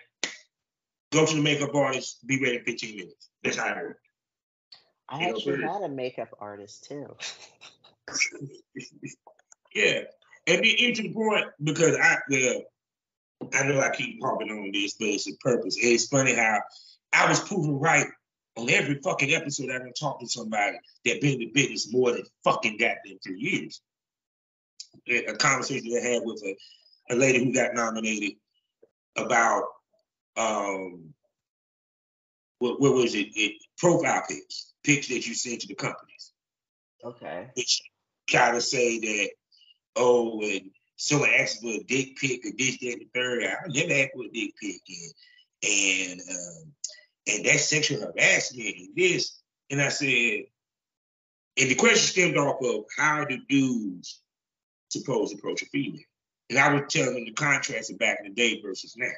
go to the makeup artist, be ready in 15 minutes. That's how it works. I actually had a makeup artist too. Yeah. And to the point, because I know I keep harping on this, but it's a purpose. It's funny how I was proven right on every fucking episode I done talked to somebody that been in the business more than fucking goddamn 3 years. A conversation I had with a lady who got nominated about what was it? Profile pics that you send to the companies. Okay. Which try to say that, oh, and someone asked for a dick pic or this, that, and the third. I never asked for a dick pic, and that's sexual harassment and this. And I said, and the question stemmed off of how do dudes supposed to approach a female? And I was telling them the contrast of back in the day versus now.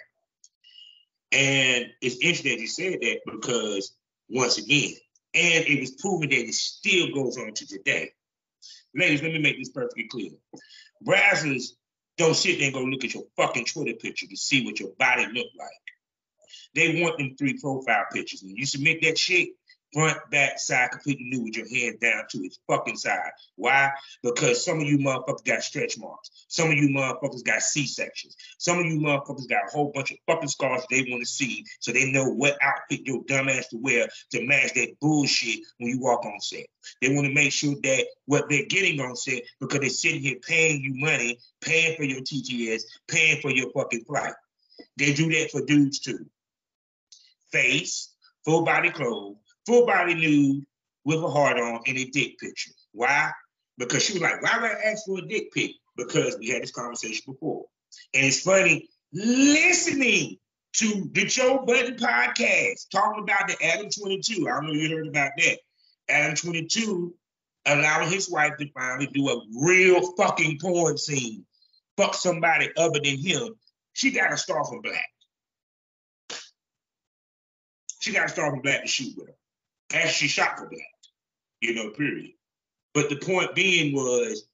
And it's interesting that you said that because once again, and it was proven that it still goes on to today. Ladies, let me make this perfectly clear. Brazzers don't sit there and go look at your fucking Twitter picture to see what your body look like. They want them 3 profile pictures. When you submit that shit, front, back, side, completely nude with your hand down to its fucking side. Why? Because some of you motherfuckers got stretch marks. Some of you motherfuckers got C-sections. Some of you motherfuckers got a whole bunch of fucking scars they want to see so they know what outfit your dumb ass to wear to match that bullshit when you walk on set. They want to make sure that what they're getting on set, because they're sitting here paying you money, paying for your TTS, paying for your fucking flight. They do that for dudes too. Face, full body clothes, full body nude with a heart on and a dick picture. Why? Because she was like, why would I ask for a dick pic? Because we had this conversation before. And it's funny listening to the Joe Budden podcast, talking about the Adam 22. I don't know if you heard about that. Adam 22 allowing his wife to finally do a real fucking porn scene. Fuck somebody other than him. She got to start from black. She got to start from black to shoot with her. And she shot for black. Period. But the point being was,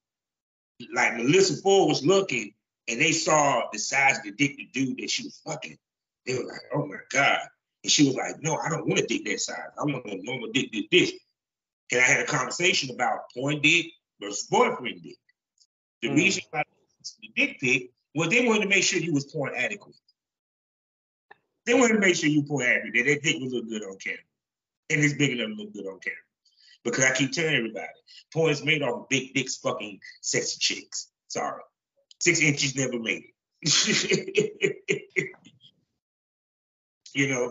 like, Melissa Ford was looking, and they saw the size of the dick the dude that she was fucking. They were like, oh my God. And she was like, no, I don't want a dick that size. I want a normal dick this. And I had a conversation about porn dick versus boyfriend dick. The reason why the dick pic was they wanted to make sure you was porn adequate. They wanted to make sure you porn adequate, that their dick would look good on camera. And it's big enough to look good on camera. Because I keep telling everybody, porn is made off of big dicks, fucking sexy chicks. Sorry. 6 inches never made it.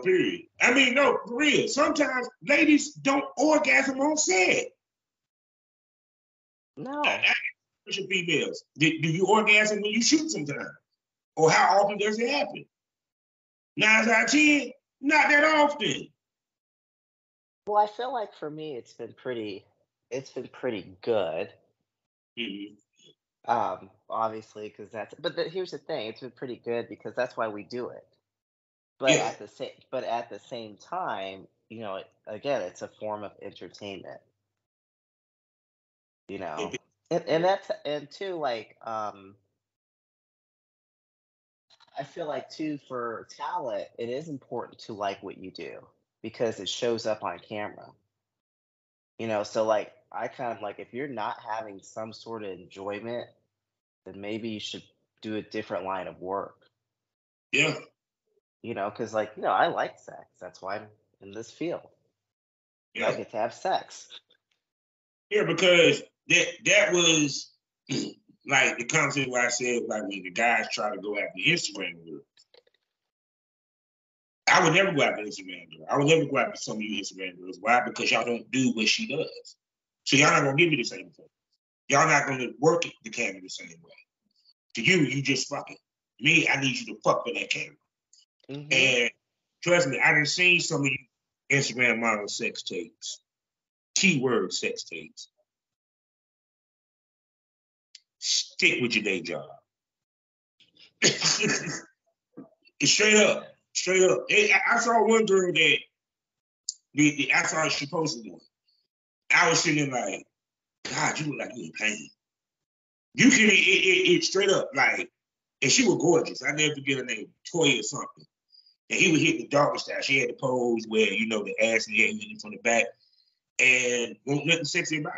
Period. I mean, no, for real. Sometimes ladies don't orgasm on set. No. Females, do you orgasm when you shoot sometimes? Or how often does it happen? 9 out of 10, not that often. Well, I feel like for me, it's been pretty good. Obviously, because here's the thing, it's been pretty good because that's why we do it. But at the same time, again, it's a form of entertainment. And too, like, I feel like too, for talent, it is important to like what you do because it shows up on camera. So like I kind of like, if you're not having some sort of enjoyment, then maybe you should do a different line of work. Yeah. Because like, I like sex. That's why I'm in this field. Yeah. I get to have sex. Yeah, because that was like the concept where I said, like, when the guys try to go after Instagram girls. I would never go after Instagram girls. I would never go after some of you Instagram girls. Why? Because y'all don't do what she does. So y'all not gonna give me the same thing. Y'all not gonna work the camera the same way. To you just fucking. Me, I need you to fuck with that camera. Mm-hmm. And trust me, I done seen some of you Instagram model sex tapes. Keyword sex tapes. Stick with your day job. Straight up. I saw one girl that I saw she posted one. I was sitting there like, God, you look like you in pain. You can it straight up, like, and she was gorgeous. I never forget her name, Toya or something. And he would hit the doggy style. She had the pose where, the ass and the head hitting from the back. And won't nothing sexy about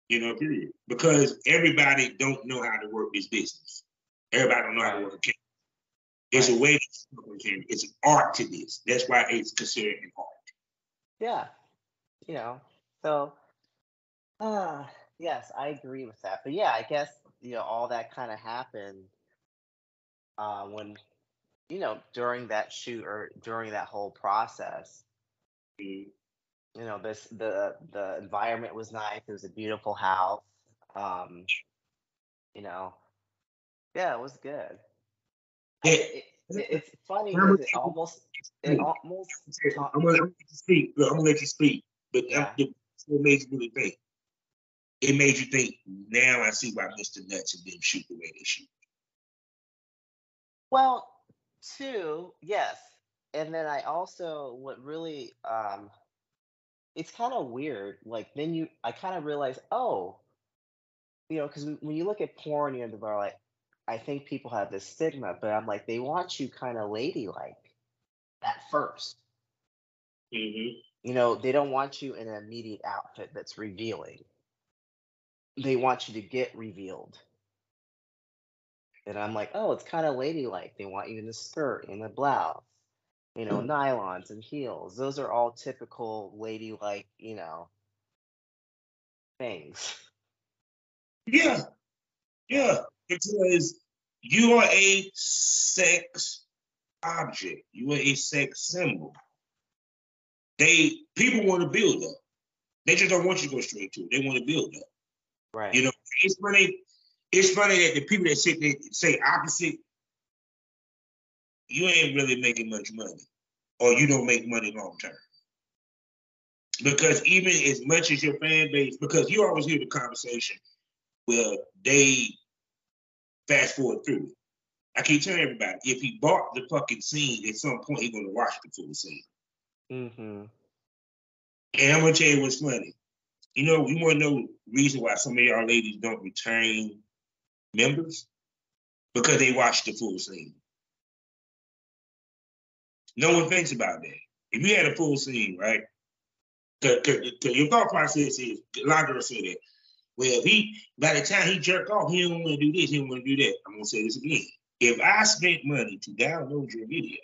it. Period. Because everybody don't know how to work this business. Everybody don't know how to work a camera. It's a way to work a camera. It's an art to this. That's why it's considered an art. Yeah. So yes, I agree with that. But yeah, I guess, all that kind of happened when, during that shoot or during that whole process. Mm-hmm. The environment was nice. It was a beautiful house. Yeah, it was good. It's funny because it almost. I'm gonna let you speak. But what made you really think? It made you think. Now I see why Mr. Nuts and them shoot the way they shoot. Well, too, yes, and then I also what really it's kind of weird. Like then I kind of realized, because when you look at porn, they're like, I think people have this stigma, but I'm like, they want you kind of ladylike at first. Mm-hmm. They don't want you in an immediate outfit that's revealing. They want you to get revealed. And I'm like, oh, it's kind of ladylike. They want you in a skirt, in a blouse, nylons and heels. Those are all typical ladylike, things. Yeah. Because you are a sex object. You are a sex symbol. People want to build up. They just don't want you to go straight to it. They want to build up. Right. It's funny that the people that sit there say opposite, you ain't really making much money, or you don't make money long term. Because even as much as your fan base, because you always hear the conversation where they fast forward through it. I keep telling everybody, if he bought the fucking scene, at some point he's gonna watch the full scene. Mm-hmm. And I'm gonna tell you what's funny. You know, you wanna know the reason why some of y'all ladies don't return members? Because they watch the full scene. No one thinks about that. If you had a full scene, right? Because your thought process is, a lot of girls say that, well, by the time he jerk off, he don't want to do this, he don't want to do that. I'm going to say this again. If I spent money to download your video,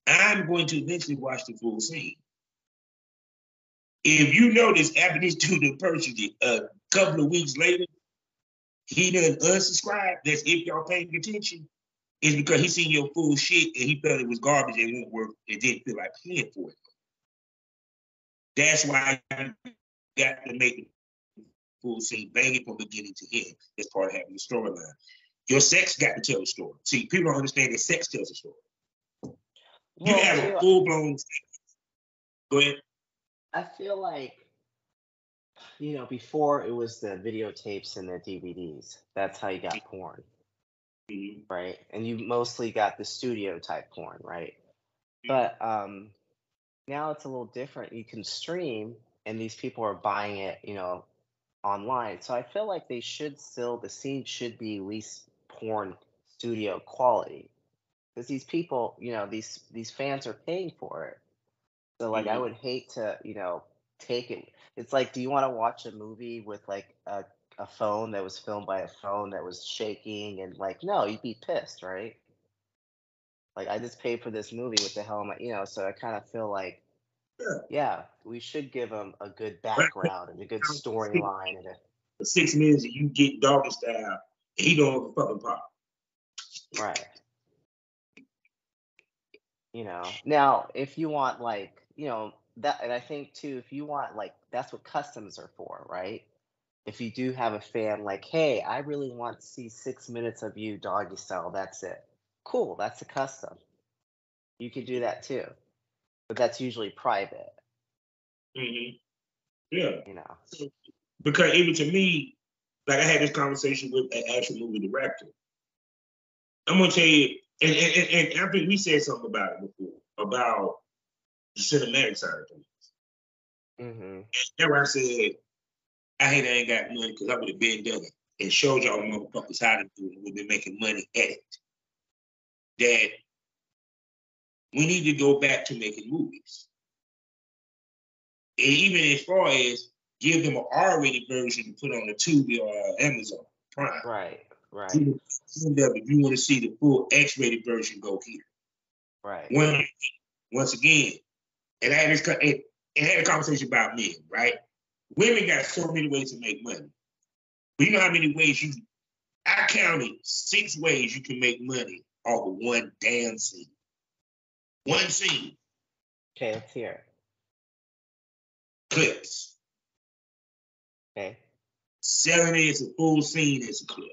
I'm going to eventually watch the full scene. If you notice after this dude purchased it, a couple of weeks later, he done unsubscribed, that's if y'all paying attention, it's because he seen your full shit and he felt it was garbage and won't work and didn't feel like paying for it. That's why you got to make the full scene banging from beginning to end as part of having the storyline. Your sex got to tell the story. See, people don't understand that sex tells a story. You Well, have too, a full-blown. Go ahead. I feel like, before it was the videotapes and the DVDs. That's how you got porn, Mhm. right? And you mostly got the studio type porn, right? But now it's a little different. You can stream, and these people are buying it, online. So I feel like the scene should be at least porn studio quality, because these people, these fans are paying for it. So like, I would hate to, take it. It's like, do you want to watch a movie with like a phone that was filmed by a phone that was shaking and like, no, you'd be pissed, right? Like, I just paid for this movie. What the hell am I? So I kind of feel like, yeah, we should give them a good Right. background and a good storyline and For 6 minutes, you get doggy style, and he don't fucking pop. right. Now if you want like, that, and I think too, if you want like, that's what customs are for, right? If you do have a fan like, hey, I really want to see 6 minutes of you doggy style, that's it. Cool, that's a custom. You can do that too, but that's usually private. Mm-hmm. Yeah. You know. Because even to me, like I had this conversation with an actual movie director. I'm gonna tell you, and I think we said something about it before, about the cinematic side of things. Mm-hmm. That's where I said, I hate I ain't got money because I would have been done it and showed y'all motherfuckers how to do it. We've been making money at it. That we need to go back to making movies. And even as far as give them an R-rated version to put on the Tubi or Amazon Prime. Right. If you want to see the full X-rated version, go here. Right. Once again, and I had had a conversation about men, right? Women got so many ways to make money. But you know how many ways I counted 6 ways you can make money off of one damn scene. One scene. Okay, let's hear it. Clips. Okay. Selling it as a full scene as a clip.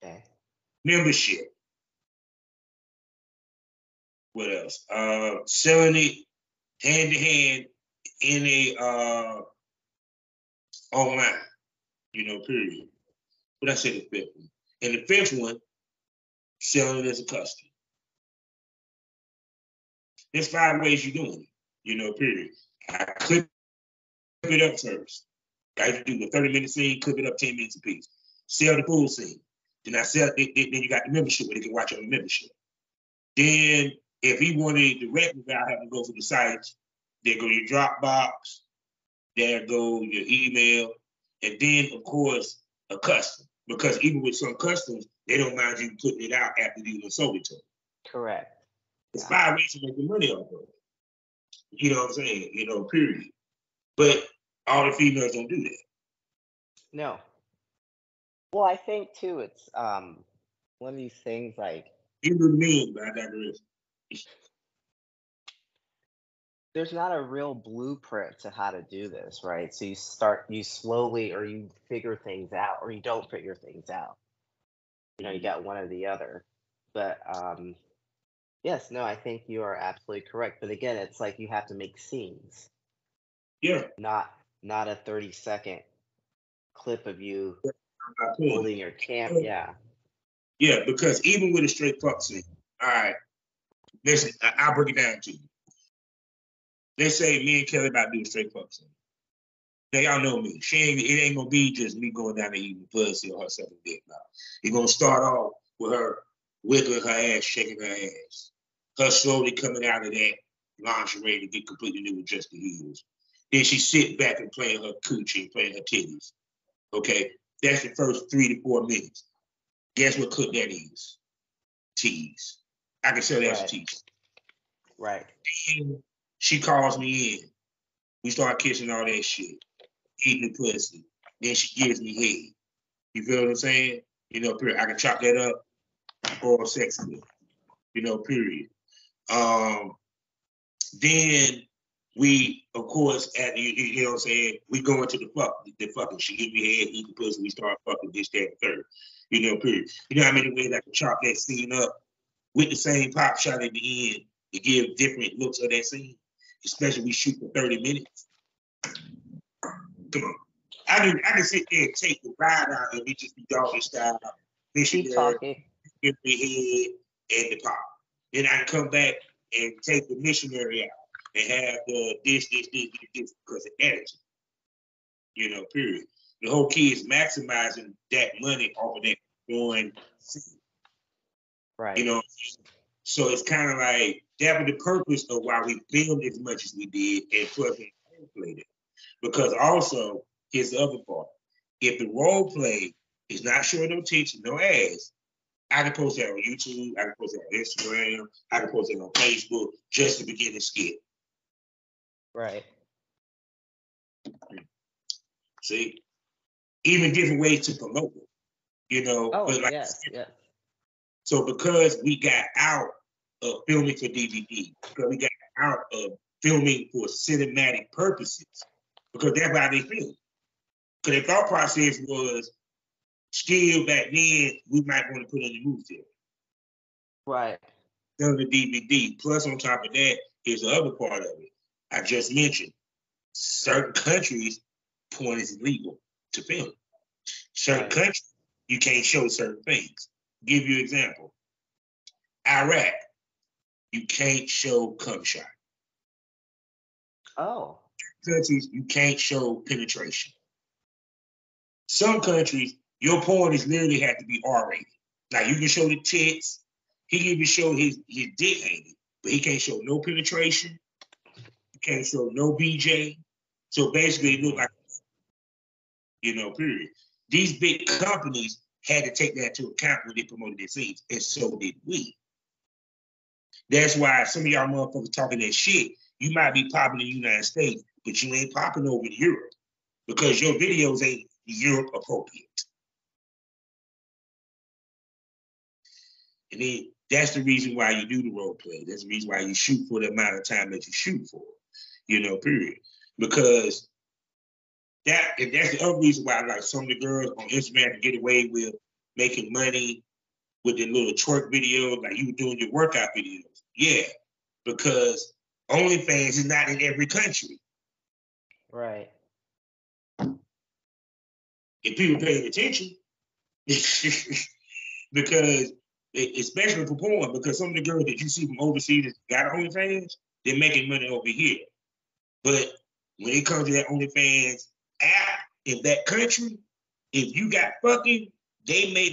Okay. Membership. What else? Selling it hand to hand in a online, period. But I said the 5th one. And the 5th one, selling it as a custom. There's 5 ways you're doing it, period. I clip it up first. I do the 30-minute scene, clip it up 10 minutes a piece. Sell the full scene. Then then you got the membership where they can watch on the membership. Then if he wanted direct without having to go to the sites, there go your Dropbox, there go your email, and then of course a custom. Because even with some customs, they don't mind you putting it out after you sold it to them. Correct. It's 5 ways to make the money off of it. You know what I'm saying? Period. But all the females don't do that. No. Well, I think too, it's one of these things like, You do the men, but I digress. there's not a real blueprint to how to do this, right? So you slowly, or you figure things out, or you don't figure things out. You got one or the other. But yes, no, I think you are absolutely correct. But again, it's like you have to make scenes, Yeah, not not a 30-second clip of you that's my point. holding your cam. So, Yeah. yeah, because even with a straight fuck scene, all right, listen, I'll break it down to you. Let's say me and Kelly about to do a straight fuck scene. Now y'all know me. It ain't gonna be just me going down there eating pussy or her sucking dick. Now it's gonna start off with her wiggling her ass, shaking her ass, her slowly coming out of that lingerie to get completely new with just the heels. Then she sit back and playing her coochie, playing her titties. Okay, that's the first 3 to 4 minutes. Guess what cook that is? Tease. I can sell that as a Right. tease. Right. Then she calls me in. We start kissing all that shit, eating the pussy. Then she gives me head. You feel what I'm saying? Period. I can chop that up or sex with. Period. Um, then we, of course, you know what I'm saying, we go into the fucking. She give me head, eat the pussy, we start fucking this, that, and third. Period. You know how many ways I can chop that scene up with the same pop shot at the end to give different looks of that scene, especially we shoot for 30 minutes. Come on. I can sit there and take the ride out and it just be doggy style, Keep missionary, talking. give me head and the pop. Then I can come back and take the missionary out and have the this, because of editing. Period. The whole key is maximizing that money off of that one scene. You Right. know, so it's kind of like that was the purpose of why we filmed as much as we did and plus we played it. Because also, here's the other part. If the role play is not showing no teaching, no ass, I can post that on YouTube, I can post that on Instagram, I can post that on Facebook just to begin the skit. Right. See? Even different ways to promote it, Oh, but like yes, yes. so because we got out of filming for DVD, because we got out of filming for cinematic purposes, because that's why they film. Because their thought process was still back then, we might want to put in the movie theater. Right. Done the DVD. Plus, on top of that, here's the other part of it. I just mentioned certain countries, porn is illegal to film. Certain Right. countries, you can't show certain things. Give you an example. Iraq, you can't show cum shot. Oh. Countries, you can't show penetration. Some countries, your porn is literally have to be R-rated. Like you can show the tits, he can even show his dick hanging, but he can't show no penetration. He can't show no BJ. So basically, it looked like, period. These big companies had to take that into account when they promoted their scenes, and so did we. That's why some of y'all motherfuckers talking that shit. You might be popping in the United States, but you ain't popping over in Europe because your videos ain't Europe appropriate. And then that's the reason why you do the role play. That's the reason why you shoot for the amount of time that you shoot for, period. Because that's the other reason why like some of the girls on Instagram can get away with making money with the little twerk videos, like you were doing your workout videos. Yeah, because OnlyFans is not in every country. Right. If people paying attention, because especially for porn, because some of the girls that you see from overseas that got OnlyFans, they're making money over here. But when it comes to that OnlyFans app in that country, if you got fucking, you may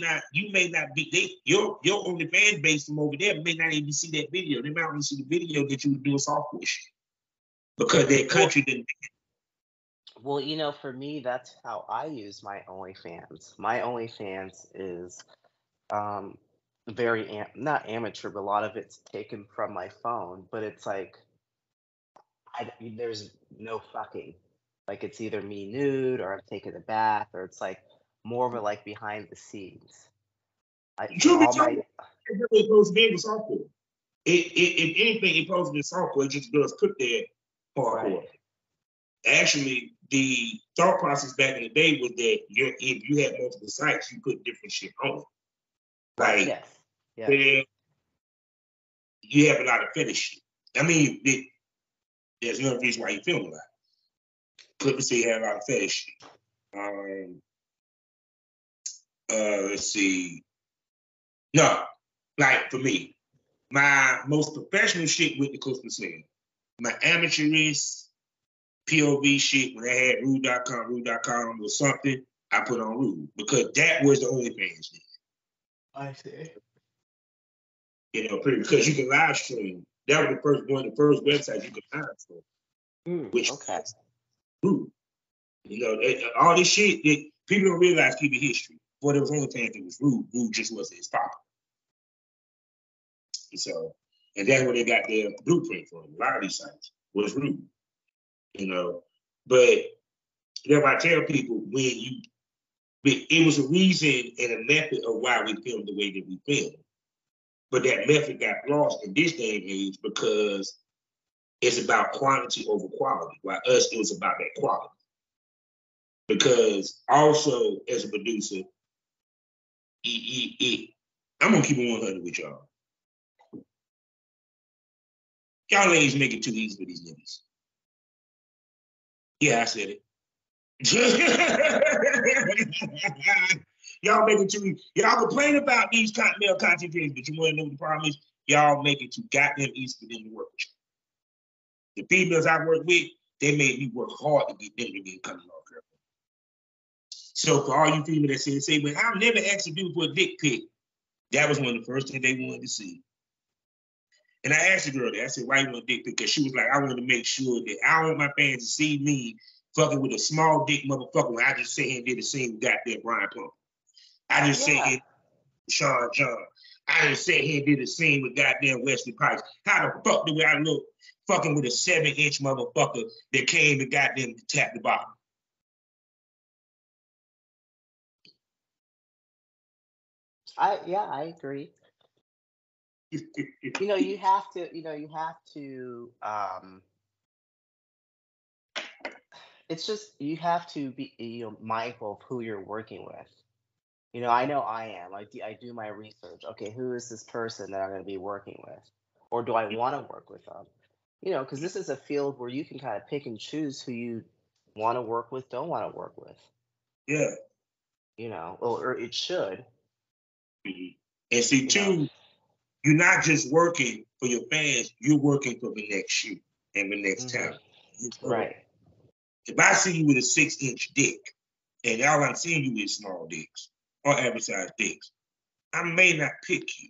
not be, your OnlyFans base from over there may not even see that video. They might only see the video that you were doing software shit. Because that Well, country didn't. well, for me, that's how I use my OnlyFans. My OnlyFans is um very not amateur, but a lot of it's taken from my phone. But it's like there's no fucking. Like it's either me nude or I'm taking a bath or it's like more of a like behind the scenes. Truth be All told, my it's really supposed to be in the software. If anything, it posted in software, just does put there right. hardcore. Actually, the thought process back in the day was that if you had multiple sites, you put different shit on it. Right. Like Yes. Yeah. then you have a lot of fetish shit. I mean, there's no reason why you feel a lot. Clippers say you have a lot of fetish shit. Let's see. No, like for me, my most professional shit with the Clippers said. My amateurist POV shit when they had Rude.com or something, I put on Rude because that was the only fans did. I see. You know, because you can live stream. That was one of the first websites you could live stream. Which Okay. Rude. You know, all this shit that people don't realize keep in history. Boy, there was only fans that was Rude. Rude just wasn't as popular. So, and that's where they got their blueprint from. A lot of these sites was Rude. You know, but that's why I tell people it was a reason and a method of why we filmed the way that we filmed. But that method got lost in this day and age because it's about quantity over quality. While us, it was about that quality. Because also, as a producer, I'm gonna keep it 100 with y'all. Y'all ladies make it too easy for these niggas. Yeah, I said it. Y'all make it too easy. Y'all complain about these male content creators, but you want to know what the problem is? Y'all make it too goddamn easy for them to work with you. The females I work with, they made me work hard to get them to get coming off girl. So for all you females that say, but I'll never ask a dude for a dick pic. That was one of the first things they wanted to see. And I asked the girl that, I said, why you want a dick pic? Because she was like, I wanted to make sure that I don't want my fans to see me fucking with a small dick motherfucker when I just sat here and did the same goddamn Brian Pump. I just sat here Sean John. I just sat here and did the same with goddamn Wesley Pipes. How the fuck do I look fucking with a 7-inch motherfucker that came and goddamn tapped the bottom? I agree. You have to it's just you have to be mindful of who you're working with. I know I am. I do my research. Okay, who is this person that I'm going to be working with? Or do I want to work with them? Because this is a field where you can kind of pick and choose who you want to work with, don't want to work with. Yeah. Or it should. And see, too, you're not just working for your fans, you're working for the next shoot and the next talent. Right. If I see you with a 6-inch dick, and all I'm seeing you is small dicks or average size dicks, I may not pick you.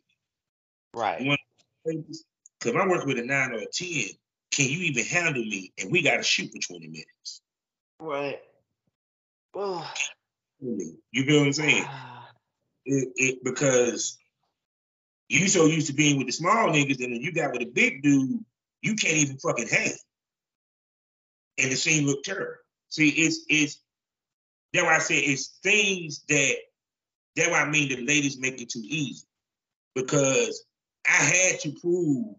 Right. Because if I'm working with a 9 or a 10, can you even handle me? And we got to shoot for 20 minutes. Right. Well, you feel what I'm saying? Because you so used to being with the small niggas, and then you got with a big dude, you can't even fucking hang. And the scene look terrible. See, it's that's why I say it's things that's why I mean the ladies make it too easy. Because I had to prove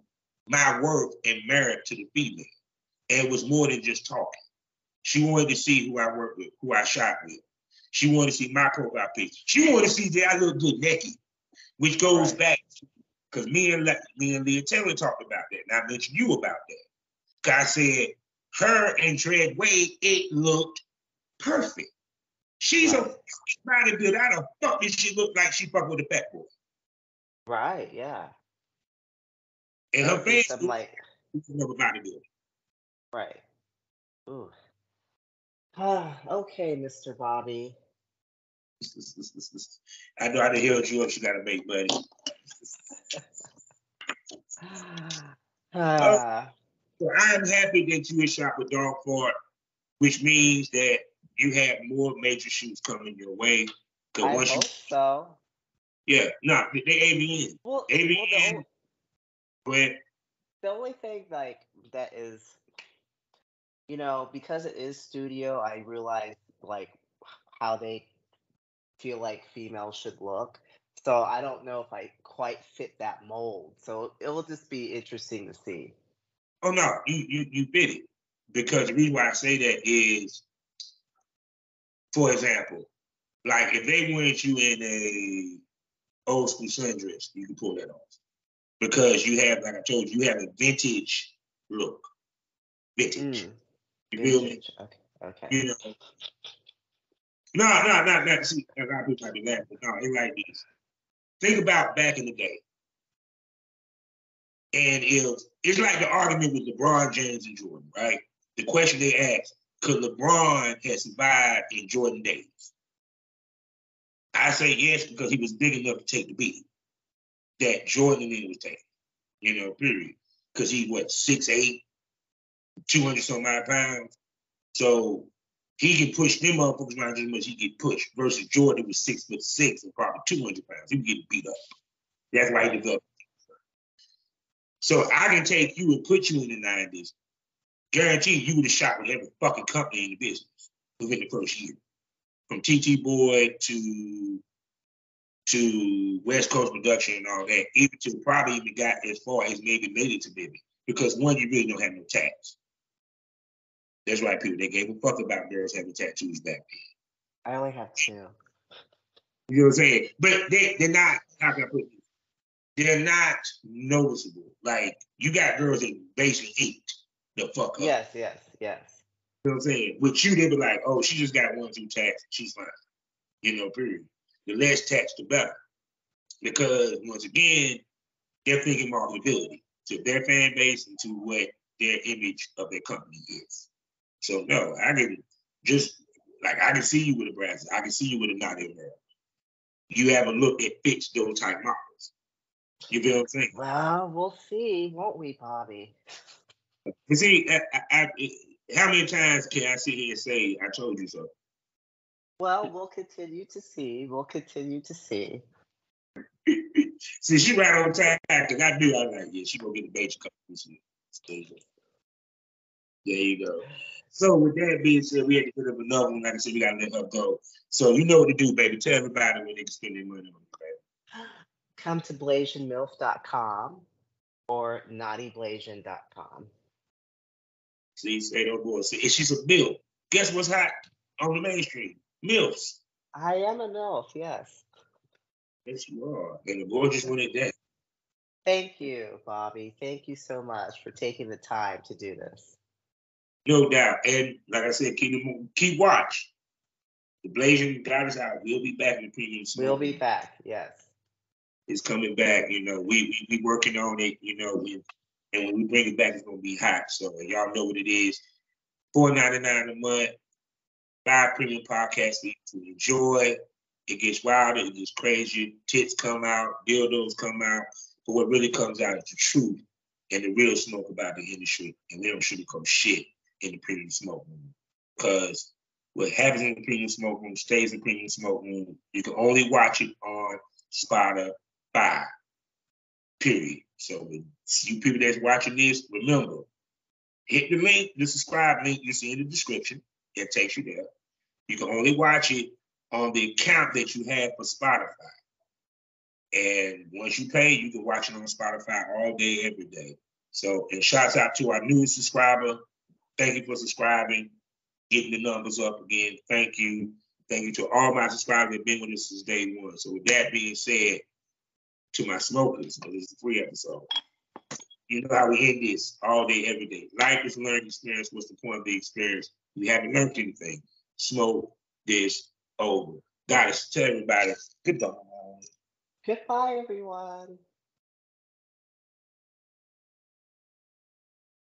my worth and merit to the female. And it was more than just talking. She wanted to see who I worked with, who I shot with. She wanted to see my profile picture. She wanted to see that I look good naked, which goes back because me and Leah Taylor talked about that, and I mentioned you about that. Because I said, her and Tread Wade, it looked perfect. She's a body good. How the fuck did she look like she fucked with a fat boy? Right, yeah. And her face never bodybuilder. Right. Ooh. Okay, Mr. Bobby. I know how the hell you gotta make money. So I'm happy that you were shot with Dog Fart, which means that you have more major shoots coming your way. I hope so. Yeah, no, they AVN. Well, AVN. The only thing that is, because it is studio, I realize how they feel like females should look. So I don't know if I quite fit that mold. So it will just be interesting to see. Oh no, you fit it. Because the reason why I say that is, for example, like if they wanted you in old school sundress, you can pull that off. Because you have, like I told you, you have a vintage look. Vintage. You feel me? Okay. You know. No. See, a lot of people might be laughing, but no, it's like this. Think about back in the day. And if it's like the argument with LeBron James and Jordan, right? The question they asked, could LeBron have survived in Jordan days? I say yes, because he was big enough to take the beat that Jordan then was taking, period. Because he, 6'8", 200 some odd pounds. So he can push them motherfuckers around just as much as he get pushed. Versus Jordan was 6'6" and probably 200 pounds. He was getting beat up. That's why he developed. So I can take you and put you in the 90s. Guarantee you would have shot with every fucking company in the business within the first year. From TT Boy to West Coast Production and all that, even to probably even got as far as maybe made it to Bibby. Because one, you really don't have no tats. That's right, people. They gave a fuck about girls having tattoos back then. I only have 2. You know what I'm saying? But they're not, how can I put this? They're not noticeable. Like, you got girls that basically ate the fuck up. Yes. You know what I'm saying? With you, they be like, oh, she just got 1, 2 tats. She's fine. Period. The less tats, the better. Because, once again, they're thinking marketability to their fan base and to what their image of their company is. So, no, I can just, like, I can see you with a brass. I can see you with a Naughty America. You have a look that fits those type models. You feel what I'm saying? Well, we'll see, won't we, Bobby? You see, how many times can I sit here and say, I told you so? Well, we'll continue to see. See, she right on time, because I knew I was like, yeah, she gonna get the major couple this year. There you go. So with that being said, we had to put up another one. Like I said, we gotta let her go. So you know what to do, baby. Tell everybody where they can spend their money on it, baby. Come to BlazienMilf.com or NaughtyBlazian.com. See, say no more. See, she's a MILF. Guess what's hot on the mainstream? MILFs. I am a MILF, yes. Yes, you are. And the gorgeous one at that. Thank you, Bobby. Thank you so much for taking the time to do this. No doubt. And like I said, keep watch. The Blazian got us out. We'll be back in the premium smoke. We'll be back, yes. It's coming back. We working on it, and when we bring it back, it's gonna be hot. So y'all know what it is. $4.99 a month. 5 premium podcasts for you to enjoy. It gets wilder, it gets crazy. Tits come out, dildos come out. But what really comes out is the truth and the real smoke about the industry. And we don't sugarcoat shit in the premium smoke room. Because what happens in the premium smoke room stays in the premium smoke room. You can only watch it on Spotify. Period. So you people that's watching this, remember, hit the link, the subscribe link you see in the description. It takes you there. You can only watch it on the account that you have for Spotify. And once you pay, you can watch it on Spotify all day, every day. So, and shouts out to our newest subscriber. Thank you for subscribing, getting the numbers up again. Thank you. Thank you to all my subscribers that have been with us since day one. So with that being said, to my smokers, because it's a free episode, you know how we end this all day, every day. Life is a learning experience. What's the point of the experience? We haven't learned anything. Smoke this over. Gotta tell everybody, goodbye. Goodbye, everyone.